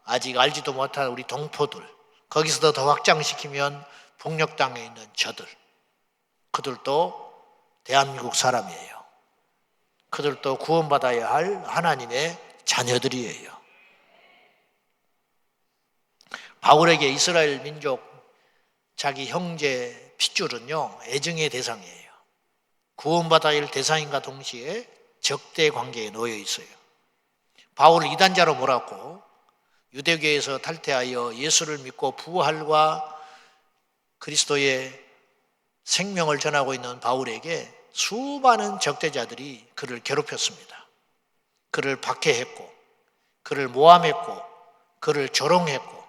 아직 알지도 못한 우리 동포들, 거기서도 더 확장시키면 북녘 땅에 있는 저들, 그들도 대한민국 사람이에요. 그들도 구원받아야 할 하나님의 자녀들이에요. 바울에게 이스라엘 민족, 자기 형제 핏줄은요, 애증의 대상이에요. 구원받아야 할 대상인과 동시에 적대 관계에 놓여 있어요. 바울을 이단자로 몰았고 유대교에서 탈퇴하여 예수를 믿고 부활과 그리스도의 생명을 전하고 있는 바울에게 수많은 적대자들이 그를 괴롭혔습니다. 그를 박해했고, 그를 모함했고, 그를 조롱했고,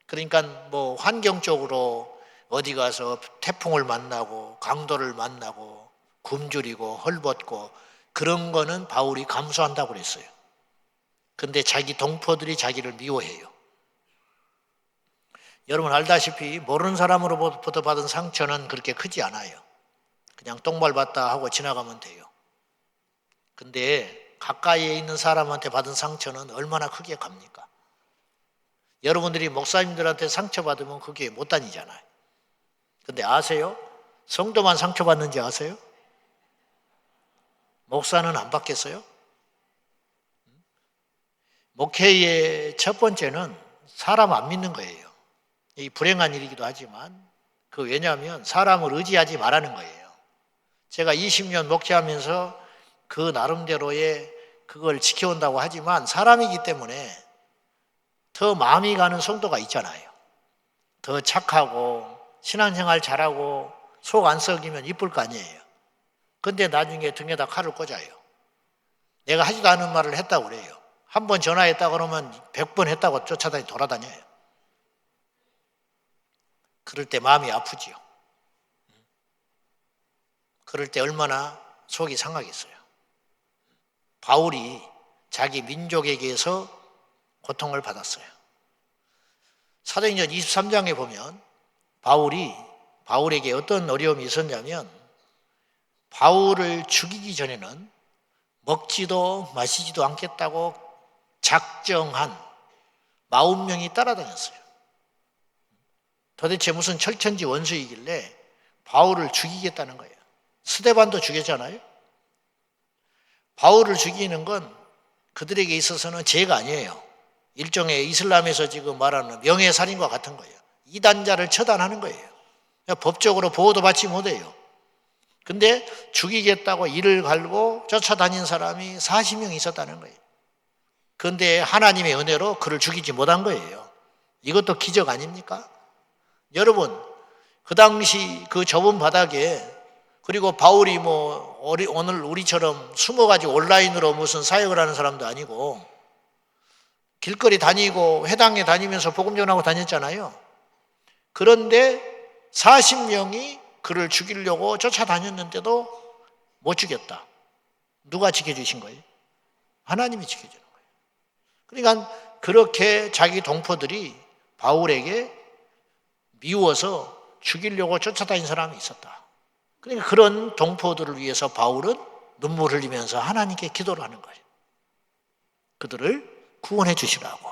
그러니까 뭐 환경적으로 어디 가서 태풍을 만나고 강도를 만나고 굶주리고 헐벗고 그런 거는 바울이 감수한다고 그랬어요. 근데 자기 동포들이 자기를 미워해요. 여러분 알다시피 모르는 사람으로부터 받은 상처는 그렇게 크지 않아요. 그냥 똥 밟았다 하고 지나가면 돼요. 근데 가까이에 있는 사람한테 받은 상처는 얼마나 크게 갑니까? 여러분들이 목사님들한테 상처받으면 그게 못 다니잖아요. 근데 아세요? 성도만 상처받는지 아세요? 목사는 안 받겠어요? 목회의 첫 번째는 사람 안 믿는 거예요. 이 불행한 일이기도 하지만 왜냐하면 사람을 의지하지 말라는 거예요. 제가 20년 목회하면서 그 나름대로의 그걸 지켜온다고 하지만 사람이기 때문에 더 마음이 가는 성도가 있잖아요. 더 착하고 신앙생활 잘하고 속 안 썩이면 이쁠 거 아니에요. 근데 나중에 등에다 칼을 꽂아요. 내가 하지도 않은 말을 했다고 그래요. 한 번 전화했다 그러면 100번 했다고 쫓아다니 돌아다녀요. 그럴 때 마음이 아프지요. 그럴 때 얼마나 속이 상하겠어요. 바울이 자기 민족에게서 고통을 받았어요. 사도행전 23장에 보면 바울에게 어떤 어려움이 있었냐면 바울을 죽이기 전에는 먹지도 마시지도 않겠다고 작정한 40명이 따라다녔어요. 도대체 무슨 철천지 원수이길래 바울을 죽이겠다는 거예요. 스데반도 죽였잖아요. 바울을 죽이는 건 그들에게 있어서는 죄가 아니에요. 일종의 이슬람에서 지금 말하는 명예살인과 같은 거예요. 이단자를 처단하는 거예요. 법적으로 보호도 받지 못해요. 근데 죽이겠다고 이를 갈고 쫓아다닌 사람이 40명 있었다는 거예요. 그런데 하나님의 은혜로 그를 죽이지 못한 거예요. 이것도 기적 아닙니까? 여러분, 그 당시 그 좁은 바닥에, 그리고 바울이 오늘 우리처럼 숨어가지고 온라인으로 무슨 사역을 하는 사람도 아니고 길거리 다니고 회당에 다니면서 복음 전하고 다녔잖아요. 그런데 40명이 그를 죽이려고 쫓아다녔는데도 못 죽였다. 누가 지켜주신 거예요? 하나님이 지켜주는 거예요. 그러니까 그렇게 자기 동포들이 바울에게 미워서 죽이려고 쫓아다닌 사람이 있었다. 그러니까 그런 동포들을 위해서 바울은 눈물 흘리면서 하나님께 기도를 하는 거예요. 그들을 구원해 주시라고.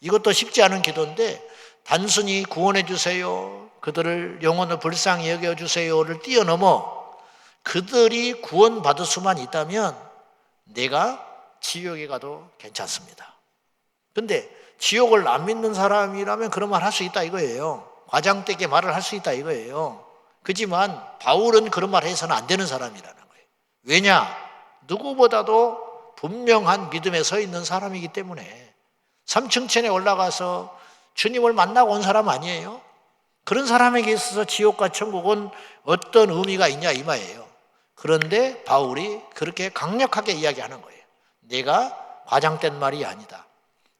이것도 쉽지 않은 기도인데 단순히 구원해 주세요, 그들을 영혼을 불쌍히 여겨주세요를 뛰어넘어 그들이 구원받을 수만 있다면 내가 지옥에 가도 괜찮습니다. 근데 지옥을 안 믿는 사람이라면 그런 말 할 수 있다 이거예요. 과장되게 말을 할 수 있다 이거예요. 그렇지만 바울은 그런 말 해서는 안 되는 사람이라는 거예요. 왜냐? 누구보다도 분명한 믿음에 서 있는 사람이기 때문에. 삼층천에 올라가서 주님을 만나고 온 사람 아니에요? 그런 사람에게 있어서 지옥과 천국은 어떤 의미가 있냐 이 말이에요. 그런데 바울이 그렇게 강력하게 이야기하는 거예요. 내가 과장된 말이 아니다.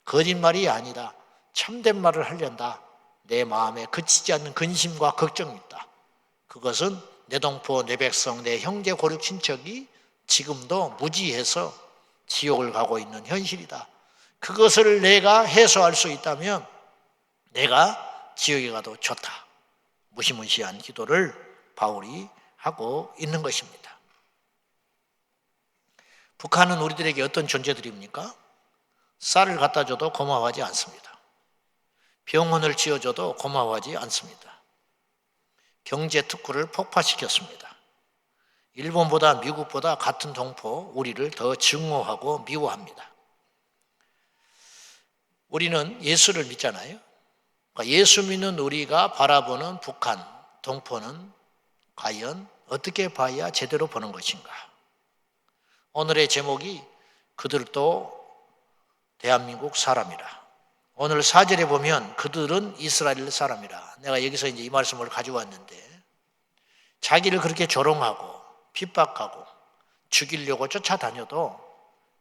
거짓말이 아니다. 참된 말을 하련다. 내 마음에 그치지 않는 근심과 걱정이 있다. 그것은 내 동포, 내 백성, 내 형제 고륙 친척이 지금도 무지해서 지옥을 가고 있는 현실이다. 그것을 내가 해소할 수 있다면 내가 지옥에 가도 좋다. 무시무시한 기도를 바울이 하고 있는 것입니다. 북한은 우리들에게 어떤 존재들입니까? 쌀을 갖다 줘도 고마워하지 않습니다. 병원을 지어줘도 고마워하지 않습니다. 경제 특구를 폭파시켰습니다. 일본보다 미국보다 같은 동포 우리를 더 증오하고 미워합니다. 우리는 예수를 믿잖아요. 예수 믿는 우리가 바라보는 북한, 동포는 과연 어떻게 봐야 제대로 보는 것인가? 오늘의 제목이 그들도 대한민국 사람이라. 오늘 4절에 보면 그들은 이스라엘 사람이라. 내가 여기서 이제 이 말씀을 가져왔는데 자기를 그렇게 조롱하고 핍박하고 죽이려고 쫓아다녀도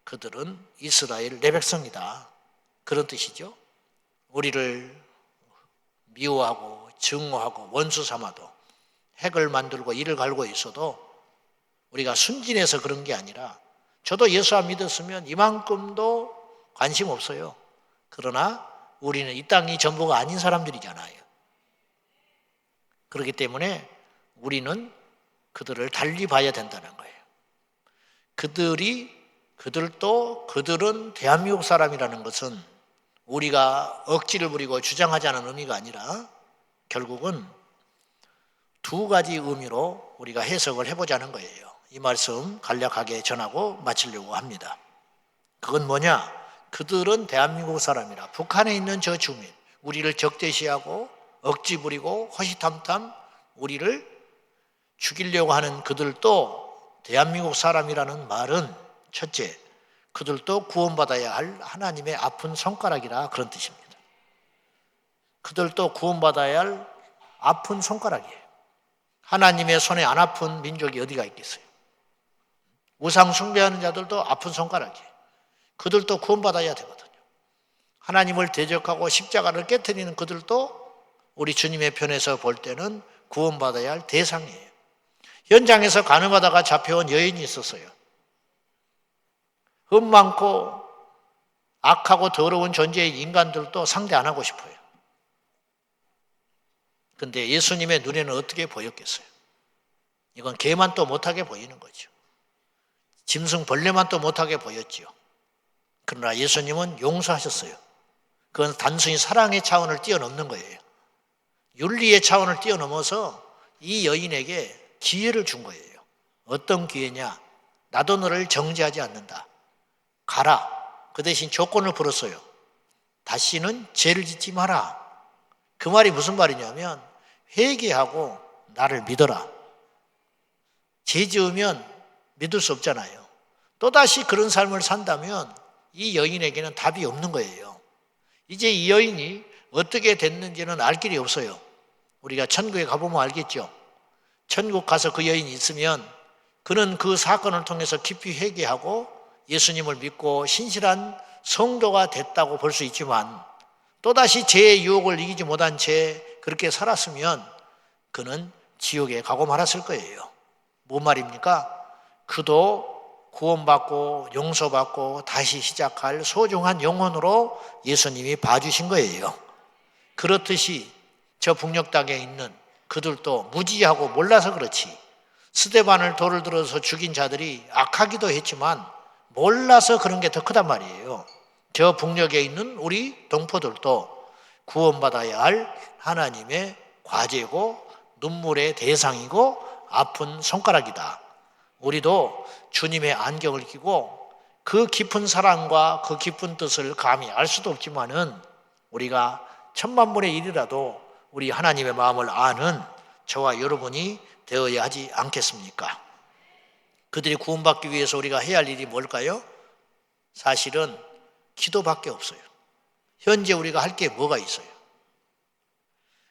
그들은 이스라엘 내 백성이다. 그런 뜻이죠. 우리를 미워하고 증오하고 원수 삼아도 핵을 만들고 이를 갈고 있어도 우리가 순진해서 그런 게 아니라 저도 예수 안 믿었으면 이만큼도 관심 없어요. 그러나 우리는 이 땅이 전부가 아닌 사람들이잖아요. 그렇기 때문에 우리는 그들을 달리 봐야 된다는 거예요. 그들은 대한민국 사람이라는 것은 우리가 억지를 부리고 주장하자는 의미가 아니라 결국은 두 가지 의미로 우리가 해석을 해보자는 거예요. 이 말씀 간략하게 전하고 마치려고 합니다. 그건 뭐냐? 그들은 대한민국 사람이라. 북한에 있는 저 주민, 우리를 적대시하고 억지 부리고 호시탐탐 우리를 죽이려고 하는 그들도 대한민국 사람이라는 말은 첫째, 그들도 구원받아야 할 하나님의 아픈 손가락이라 그런 뜻입니다. 그들도 구원받아야 할 아픈 손가락이에요. 하나님의 손에 안 아픈 민족이 어디가 있겠어요? 우상 숭배하는 자들도 아픈 손가락이에요. 그들도 구원받아야 되거든요. 하나님을 대적하고 십자가를 깨트리는 그들도 우리 주님의 편에서 볼 때는 구원받아야 할 대상이에요. 현장에서 간음하다가 잡혀온 여인이 있었어요. 흠 많고 악하고 더러운 존재의 인간들도 상대 안 하고 싶어요. 근데 예수님의 눈에는 어떻게 보였겠어요? 이건 개만 또 못하게 보이는 거죠. 짐승 벌레만 또 못하게 보였지요. 그러나 예수님은 용서하셨어요. 그건 단순히 사랑의 차원을 뛰어넘는 거예요. 윤리의 차원을 뛰어넘어서 이 여인에게 기회를 준 거예요. 어떤 기회냐? 나도 너를 정죄하지 않는다. 가라. 그 대신 조건을 풀었어요. 다시는 죄를 짓지 마라. 그 말이 무슨 말이냐면 회개하고 나를 믿어라. 죄 지으면 믿을 수 없잖아요. 또다시 그런 삶을 산다면 이 여인에게는 답이 없는 거예요. 이제 이 여인이 어떻게 됐는지는 알 길이 없어요. 우리가 천국에 가보면 알겠죠. 천국 가서 그 여인이 있으면 그는 그 사건을 통해서 깊이 회개하고 예수님을 믿고 신실한 성도가 됐다고 볼 수 있지만 또다시 죄의 유혹을 이기지 못한 채 그렇게 살았으면 그는 지옥에 가고 말았을 거예요. 뭔 말입니까? 그도 구원받고 용서받고 다시 시작할 소중한 영혼으로 예수님이 봐주신 거예요. 그렇듯이 저 북녘 땅에 있는 그들도 무지하고 몰라서 그렇지 스데반을 돌을 들어서 죽인 자들이 악하기도 했지만 몰라서 그런 게 더 크단 말이에요. 저 북녘에 있는 우리 동포들도 구원받아야 할 하나님의 과제고 눈물의 대상이고 아픈 손가락이다. 우리도 주님의 안경을 끼고 그 깊은 사랑과 그 깊은 뜻을 감히 알 수도 없지만은 우리가 10,000분의 1이라도 우리 하나님의 마음을 아는 저와 여러분이 되어야 하지 않겠습니까? 그들이 구원받기 위해서 우리가 해야 할 일이 뭘까요? 사실은 기도밖에 없어요. 현재 우리가 할 게 뭐가 있어요?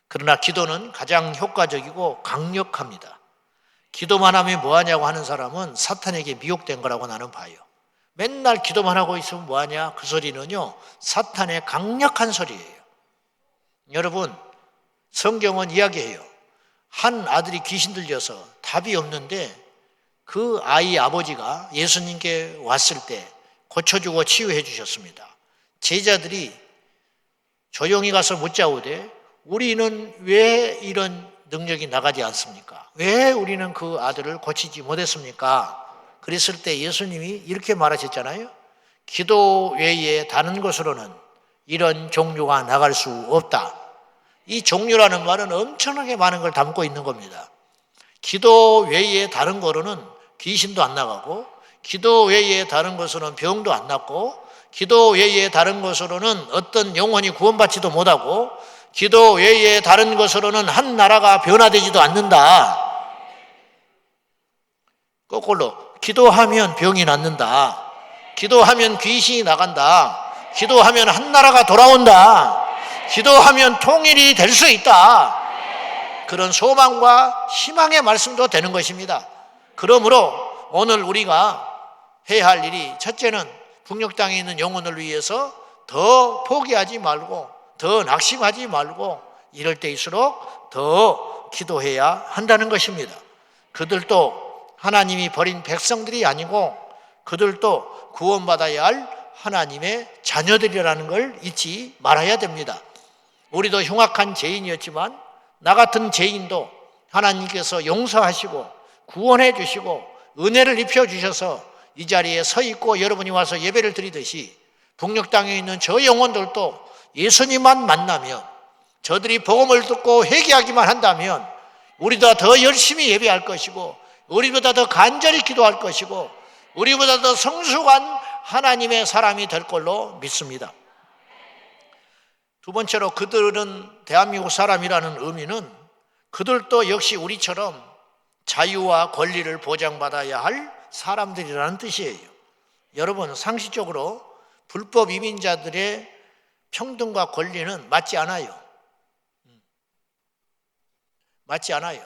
그러나 기도는 가장 효과적이고 강력합니다. 기도만 하면 뭐하냐고 하는 사람은 사탄에게 미혹된 거라고 나는 봐요. 맨날 기도만 하고 있으면 뭐하냐? 그 소리는요, 사탄의 강력한 소리예요. 여러분, 성경은 이야기해요. 한 아들이 귀신 들려서 답이 없는데 그 아이 아버지가 예수님께 왔을 때 고쳐주고 치유해 주셨습니다. 제자들이 조용히 가서 묻자오되 우리는 왜 이런 능력이 나가지 않습니까? 왜 우리는 그 아들을 고치지 못했습니까? 그랬을 때 예수님이 이렇게 말하셨잖아요. 기도 외에 다른 것으로는 이런 종류가 나갈 수 없다. 이 종류라는 말은 엄청나게 많은 걸 담고 있는 겁니다. 기도 외에 다른 거로는 귀신도 안 나가고, 기도 외에 다른 것으로는 병도 안 낫고, 기도 외에 다른 것으로는 어떤 영혼이 구원받지도 못하고, 기도 외에 다른 것으로는 한 나라가 변화되지도 않는다. 거꾸로 기도하면 병이 낫는다. 기도하면 귀신이 나간다. 기도하면 한 나라가 돌아온다. 기도하면 통일이 될 수 있다. 그런 소망과 희망의 말씀도 되는 것입니다. 그러므로 오늘 우리가 해야 할 일이, 첫째는 북녘 땅에 있는 영혼을 위해서 더 포기하지 말고, 더 낙심하지 말고, 이럴 때일수록 더 기도해야 한다는 것입니다. 그들도 하나님이 버린 백성들이 아니고 그들도 구원받아야 할 하나님의 자녀들이라는 걸 잊지 말아야 됩니다. 우리도 흉악한 죄인이었지만 나 같은 죄인도 하나님께서 용서하시고 구원해 주시고 은혜를 입혀 주셔서 이 자리에 서 있고 여러분이 와서 예배를 드리듯이 북녘 땅에 있는 저 영혼들도 예수님만 만나면, 저들이 복음을 듣고 회개하기만 한다면 우리보다 더 열심히 예배할 것이고, 우리보다 더 간절히 기도할 것이고, 우리보다 더 성숙한 하나님의 사람이 될 걸로 믿습니다. 두 번째로, 그들은 대한민국 사람이라는 의미는 그들도 역시 우리처럼 자유와 권리를 보장받아야 할 사람들이라는 뜻이에요. 여러분, 상식적으로 불법 이민자들의 평등과 권리는 맞지 않아요. 맞지 않아요.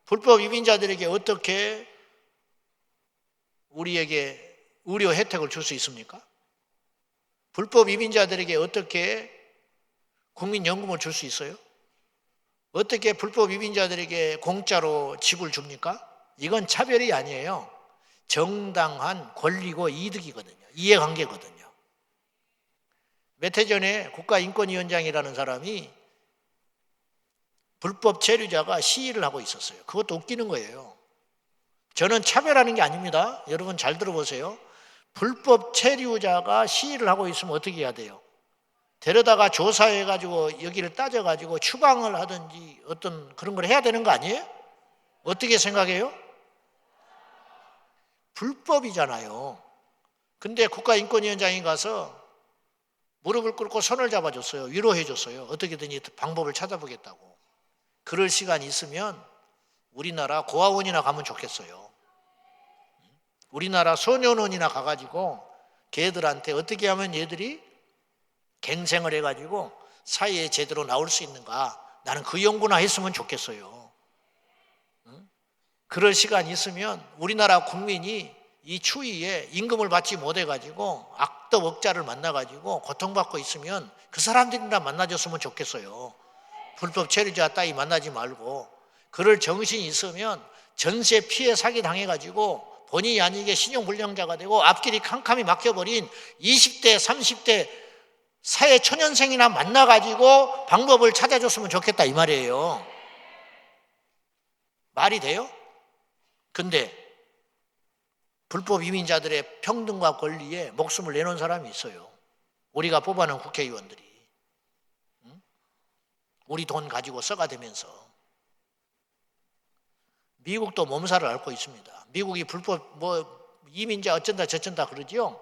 불법 이민자들에게 어떻게 우리에게 의료 혜택을 줄 수 있습니까? 불법 이민자들에게 어떻게 국민연금을 줄 수 있어요? 어떻게 불법 이민자들에게 공짜로 집을 줍니까? 이건 차별이 아니에요. 정당한 권리고 이득이거든요. 이해관계거든요. 몇 해 전에 국가인권위원장이라는 사람이 불법 체류자가 시위를 하고 있었어요. 그것도 웃기는 거예요. 저는 차별하는 게 아닙니다. 여러분 잘 들어보세요. 불법 체류자가 시위를 하고 있으면 어떻게 해야 돼요? 데려다가 조사해가지고 여기를 따져가지고 추방을 하든지 어떤 그런 걸 해야 되는 거 아니에요? 어떻게 생각해요? 불법이잖아요. 근데 국가인권위원장이 가서 무릎을 꿇고 손을 잡아줬어요. 위로해줬어요. 어떻게든 방법을 찾아보겠다고. 그럴 시간이 있으면 우리나라 고아원이나 가면 좋겠어요. 우리나라 소년원이나 가가지고 걔들한테 어떻게 하면 얘들이 갱생을 해가지고 사회에 제대로 나올 수 있는가, 나는 그 연구나 했으면 좋겠어요. 그럴 시간이 있으면 우리나라 국민이 이 추위에 임금을 받지 못해가지고 악덕 억자를 만나가지고 고통받고 있으면 그 사람들이나 만나줬으면 좋겠어요. 불법 체류자 따위 만나지 말고. 그럴 정신이 있으면 전세 피해 사기 당해가지고 본의 아니게 신용불량자가 되고 앞길이 캄캄이 막혀버린 20대 30대 사회초년생이나 만나가지고 방법을 찾아줬으면 좋겠다 이 말이에요. 말이 돼요? 근데 불법 이민자들의 평등과 권리에 목숨을 내놓은 사람이 있어요. 우리가 뽑아놓은 국회의원들이. 우리 돈 가지고 써가대면서. 미국도 몸살을 앓고 있습니다. 미국이 불법 이민자 어쩐다 저쩐다 그러지요.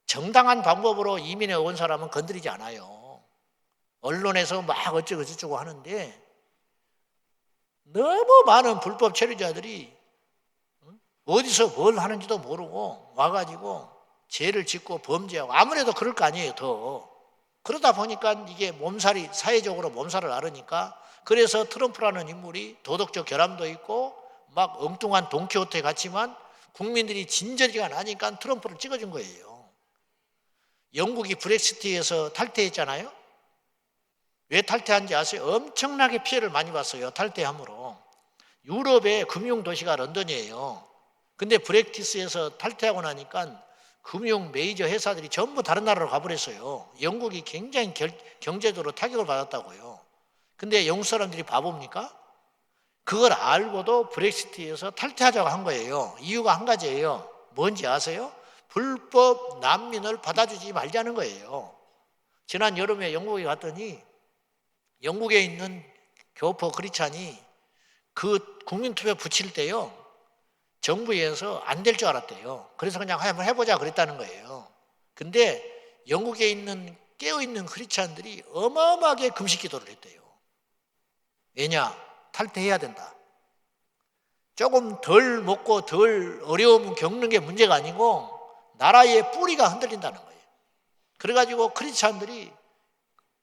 정당한 방법으로 이민해 온 사람은 건드리지 않아요. 언론에서 막 어쩌고 저쩌고 하는데 너무 많은 불법 체류자들이 어디서 뭘 하는지도 모르고 와가지고 죄를 짓고 범죄하고 아무래도 그럴 거 아니에요. 더 그러다 보니까 이게 몸살이 사회적으로 몸살을 앓으니까 그래서 트럼프라는 인물이 도덕적 결함도 있고 막 엉뚱한 돈키호테 같지만 국민들이 진저리가 나니까 트럼프를 찍어준 거예요. 영국이 브렉시트에서 탈퇴했잖아요. 왜 탈퇴한지 아세요? 엄청나게 피해를 많이 봤어요. 탈퇴함으로. 유럽의 금융도시가 런던이에요. 근데 브렉시트에서 탈퇴하고 나니까 금융 메이저 회사들이 전부 다른 나라로 가버렸어요. 영국이 굉장히 경제적으로 타격을 받았다고요. 근데 영국 사람들이 바보입니까? 그걸 알고도 브렉시트에서 탈퇴하자고 한 거예요. 이유가 한 가지예요. 뭔지 아세요? 불법 난민을 받아주지 말자는 거예요. 지난 여름에 영국에 갔더니 영국에 있는 교포 크리스찬이 그 국민투표 붙일 때요, 정부에서 안 될 줄 알았대요. 그래서 그냥 한번 해보자 그랬다는 거예요. 근데 영국에 있는 깨어있는 크리스찬들이 어마어마하게 금식 기도를 했대요. 왜냐? 탈퇴해야 된다. 조금 덜 먹고 덜 어려움 겪는 게 문제가 아니고 나라의 뿌리가 흔들린다는 거예요. 그래가지고 크리스찬들이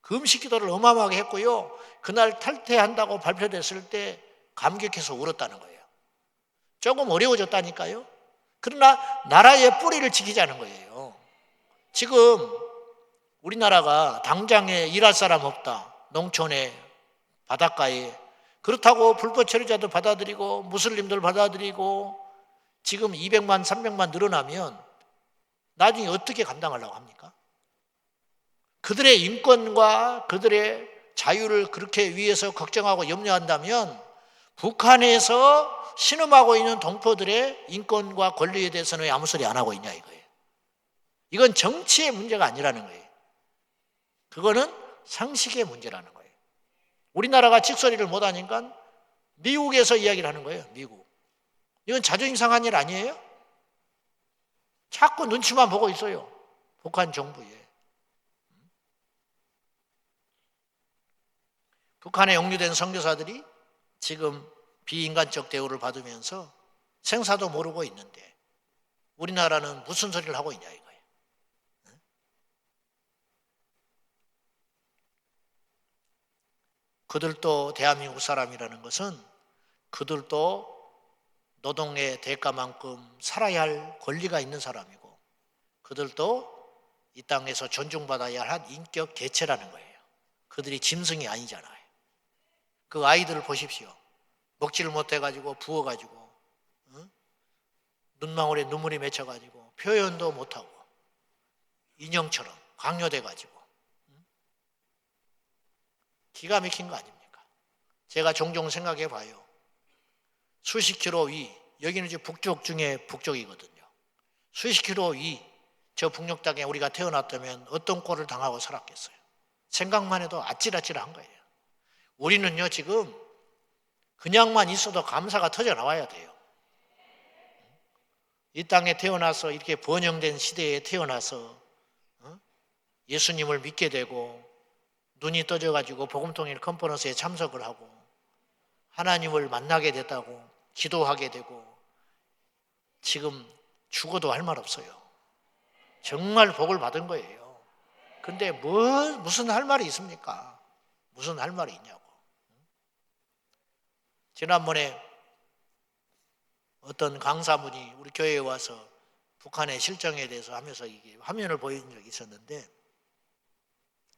금식 기도를 어마어마하게 했고요. 그날 탈퇴한다고 발표됐을 때 감격해서 울었다는 거예요. 조금 어려워졌다니까요. 그러나 나라의 뿌리를 지키자는 거예요. 지금 우리나라가 당장에 일할 사람 없다. 농촌에, 바닷가에. 그렇다고 불법 체류자도 받아들이고 무슬림들 받아들이고 지금 200만, 300만 늘어나면 나중에 어떻게 감당하려고 합니까? 그들의 인권과 그들의 자유를 그렇게 위해서 걱정하고 염려한다면 북한에서 신음하고 있는 동포들의 인권과 권리에 대해서는 왜 아무 소리 안 하고 있냐 이거예요. 이건 정치의 문제가 아니라는 거예요. 그거는 상식의 문제라는 거예요. 우리나라가 직소리를 못하니까 미국에서 이야기를 하는 거예요. 미국. 이건 자존심 상한 일 아니에요? 자꾸 눈치만 보고 있어요. 북한 정부에. 북한에 영류된 선교사들이 지금 비인간적 대우를 받으면서 생사도 모르고 있는데 우리나라는 무슨 소리를 하고 있냐 이거예요. 그들도 대한민국 사람이라는 것은 그들도 노동의 대가만큼 살아야 할 권리가 있는 사람이고 그들도 이 땅에서 존중받아야 할 인격 개체라는 거예요. 그들이 짐승이 아니잖아요. 그 아이들을 보십시오. 먹지를 못해가지고 부어가지고 눈망울에 눈물이 맺혀가지고 표현도 못하고 인형처럼 강요돼가지고 기가 막힌 거 아닙니까? 제가 종종 생각해 봐요. 수십 킬로 위, 여기는 이제 북쪽 중에 북쪽이거든요. 수십 킬로 위, 저 북녘 땅에 우리가 태어났다면 어떤 꼴을 당하고 살았겠어요? 생각만 해도 아찔아찔한 거예요. 우리는요 지금 그냥만 있어도 감사가 터져 나와야 돼요. 이 땅에 태어나서 이렇게 번영된 시대에 태어나서 예수님을 믿게 되고 눈이 떠져가지고 복음통일 컨퍼런스에 참석을 하고 하나님을 만나게 됐다고 기도하게 되고 지금 죽어도 할 말 없어요. 정말 복을 받은 거예요. 근데 무슨 할 말이 있습니까? 무슨 할 말이 있냐고. 지난번에 어떤 강사분이 우리 교회에 와서 북한의 실정에 대해서 하면서 이게 화면을 보여준 적이 있었는데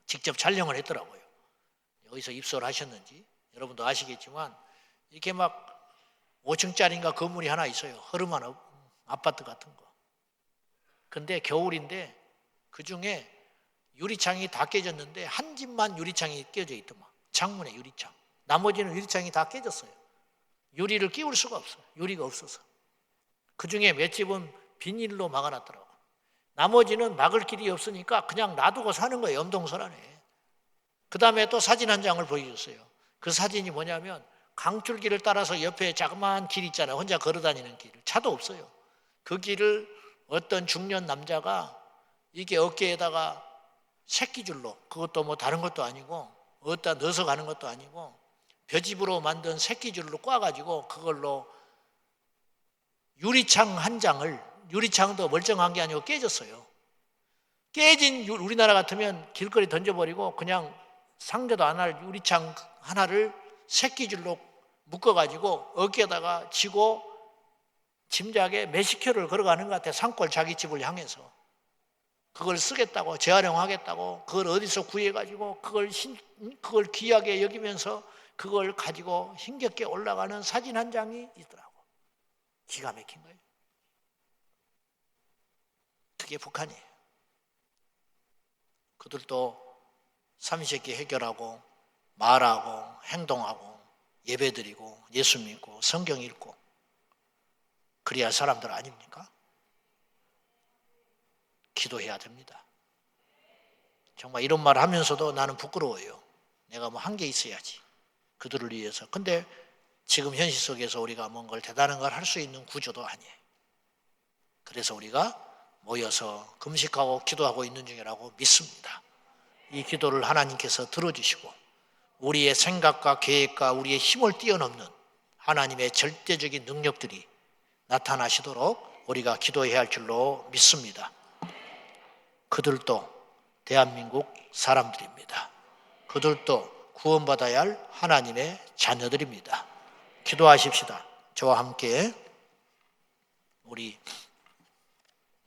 직접 촬영을 했더라고요. 어디서 입소를 하셨는지 여러분도 아시겠지만 이렇게 막 5층짜리인가 건물이 하나 있어요. 허름한 아파트 같은 거. 근데 겨울인데 그중에 유리창이 다 깨졌는데 한 집만 유리창이 깨져 있더만. 창문에 유리창. 나머지는 유리창이 다 깨졌어요. 유리를 끼울 수가 없어요. 유리가 없어서. 그중에 몇 집은 비닐로 막아놨더라고. 나머지는 막을 길이 없으니까 그냥 놔두고 사는 거예요. 엄동설안에. 그 다음에 또 사진 한 장을 보여줬어요. 그 사진이 뭐냐면 강줄기를 따라서 옆에 자그마한 길 있잖아요. 혼자 걸어다니는 길. 차도 없어요. 그 길을 어떤 중년 남자가 이게 어깨에다가 새끼줄로, 그것도 뭐 다른 것도 아니고 어디다 넣어서 가는 것도 아니고 벼집으로 만든 새끼줄로 꽈가지고 그걸로 유리창 한 장을, 유리창도 멀쩡한 게 아니고 깨졌어요. 깨진 우리나라 같으면 길거리 던져버리고 그냥 상대도 안 할 유리창 하나를 새끼줄로 묶어가지고 어깨에다가 지고 짐작에 몇십 킬로를 걸어가는 것 같아. 산골 자기 집을 향해서. 그걸 쓰겠다고, 재활용하겠다고, 그걸 어디서 구해가지고 그걸 귀하게 여기면서 그걸 가지고 힘겹게 올라가는 사진 한 장이 있더라고. 기가 막힌 거예요. 그게 북한이에요. 그들도 삼위일체 해결하고 말하고 행동하고 예배드리고 예수 믿고 성경 읽고 그래야 할 사람들 아닙니까? 기도해야 됩니다. 정말 이런 말 하면서도 나는 부끄러워요. 내가 뭐 한 게 있어야지. 그들을 위해서. 근데 지금 현실 속에서 우리가 뭔가 대단한 걸 할 수 있는 구조도 아니에요. 그래서 우리가 모여서 금식하고 기도하고 있는 중이라고 믿습니다. 이 기도를 하나님께서 들어주시고 우리의 생각과 계획과 우리의 힘을 뛰어넘는 하나님의 절대적인 능력들이 나타나시도록 우리가 기도해야 할 줄로 믿습니다. 그들도 대한민국 사람들입니다. 그들도 구원받아야 할 하나님의 자녀들입니다. 기도하십시다. 저와 함께 우리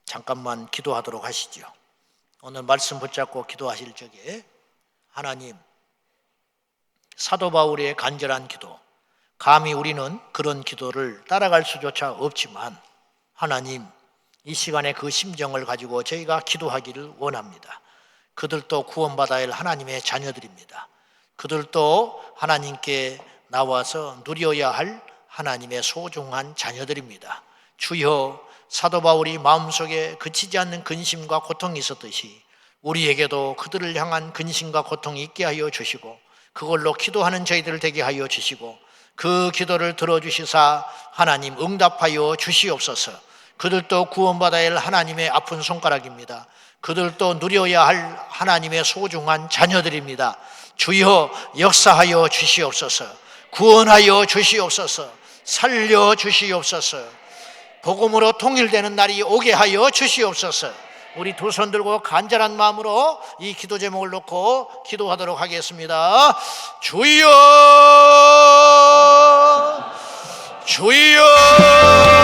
잠깐만 기도하도록 하시죠. 오늘 말씀 붙잡고 기도하실 적에 하나님, 사도 바울의 간절한 기도, 감히 우리는 그런 기도를 따라갈 수조차 없지만 하나님, 이 시간에 그 심정을 가지고 저희가 기도하기를 원합니다. 그들도 구원받아야 할 하나님의 자녀들입니다. 그들도 하나님께 나와서 누려야 할 하나님의 소중한 자녀들입니다. 주여, 사도 바울이 마음속에 그치지 않는 근심과 고통이 있었듯이 우리에게도 그들을 향한 근심과 고통이 있게 하여 주시고 그걸로 기도하는 저희들 되게 하여 주시고 그 기도를 들어주시사 하나님 응답하여 주시옵소서. 그들도 구원받아야 할 하나님의 아픈 손가락입니다. 그들도 누려야 할 하나님의 소중한 자녀들입니다. 주여 역사하여 주시옵소서. 구원하여 주시옵소서. 살려 주시옵소서. 복음으로 통일되는 날이 오게 하여 주시옵소서. 우리 두 손 들고 간절한 마음으로 이 기도 제목을 놓고 기도하도록 하겠습니다. 주여, 주여.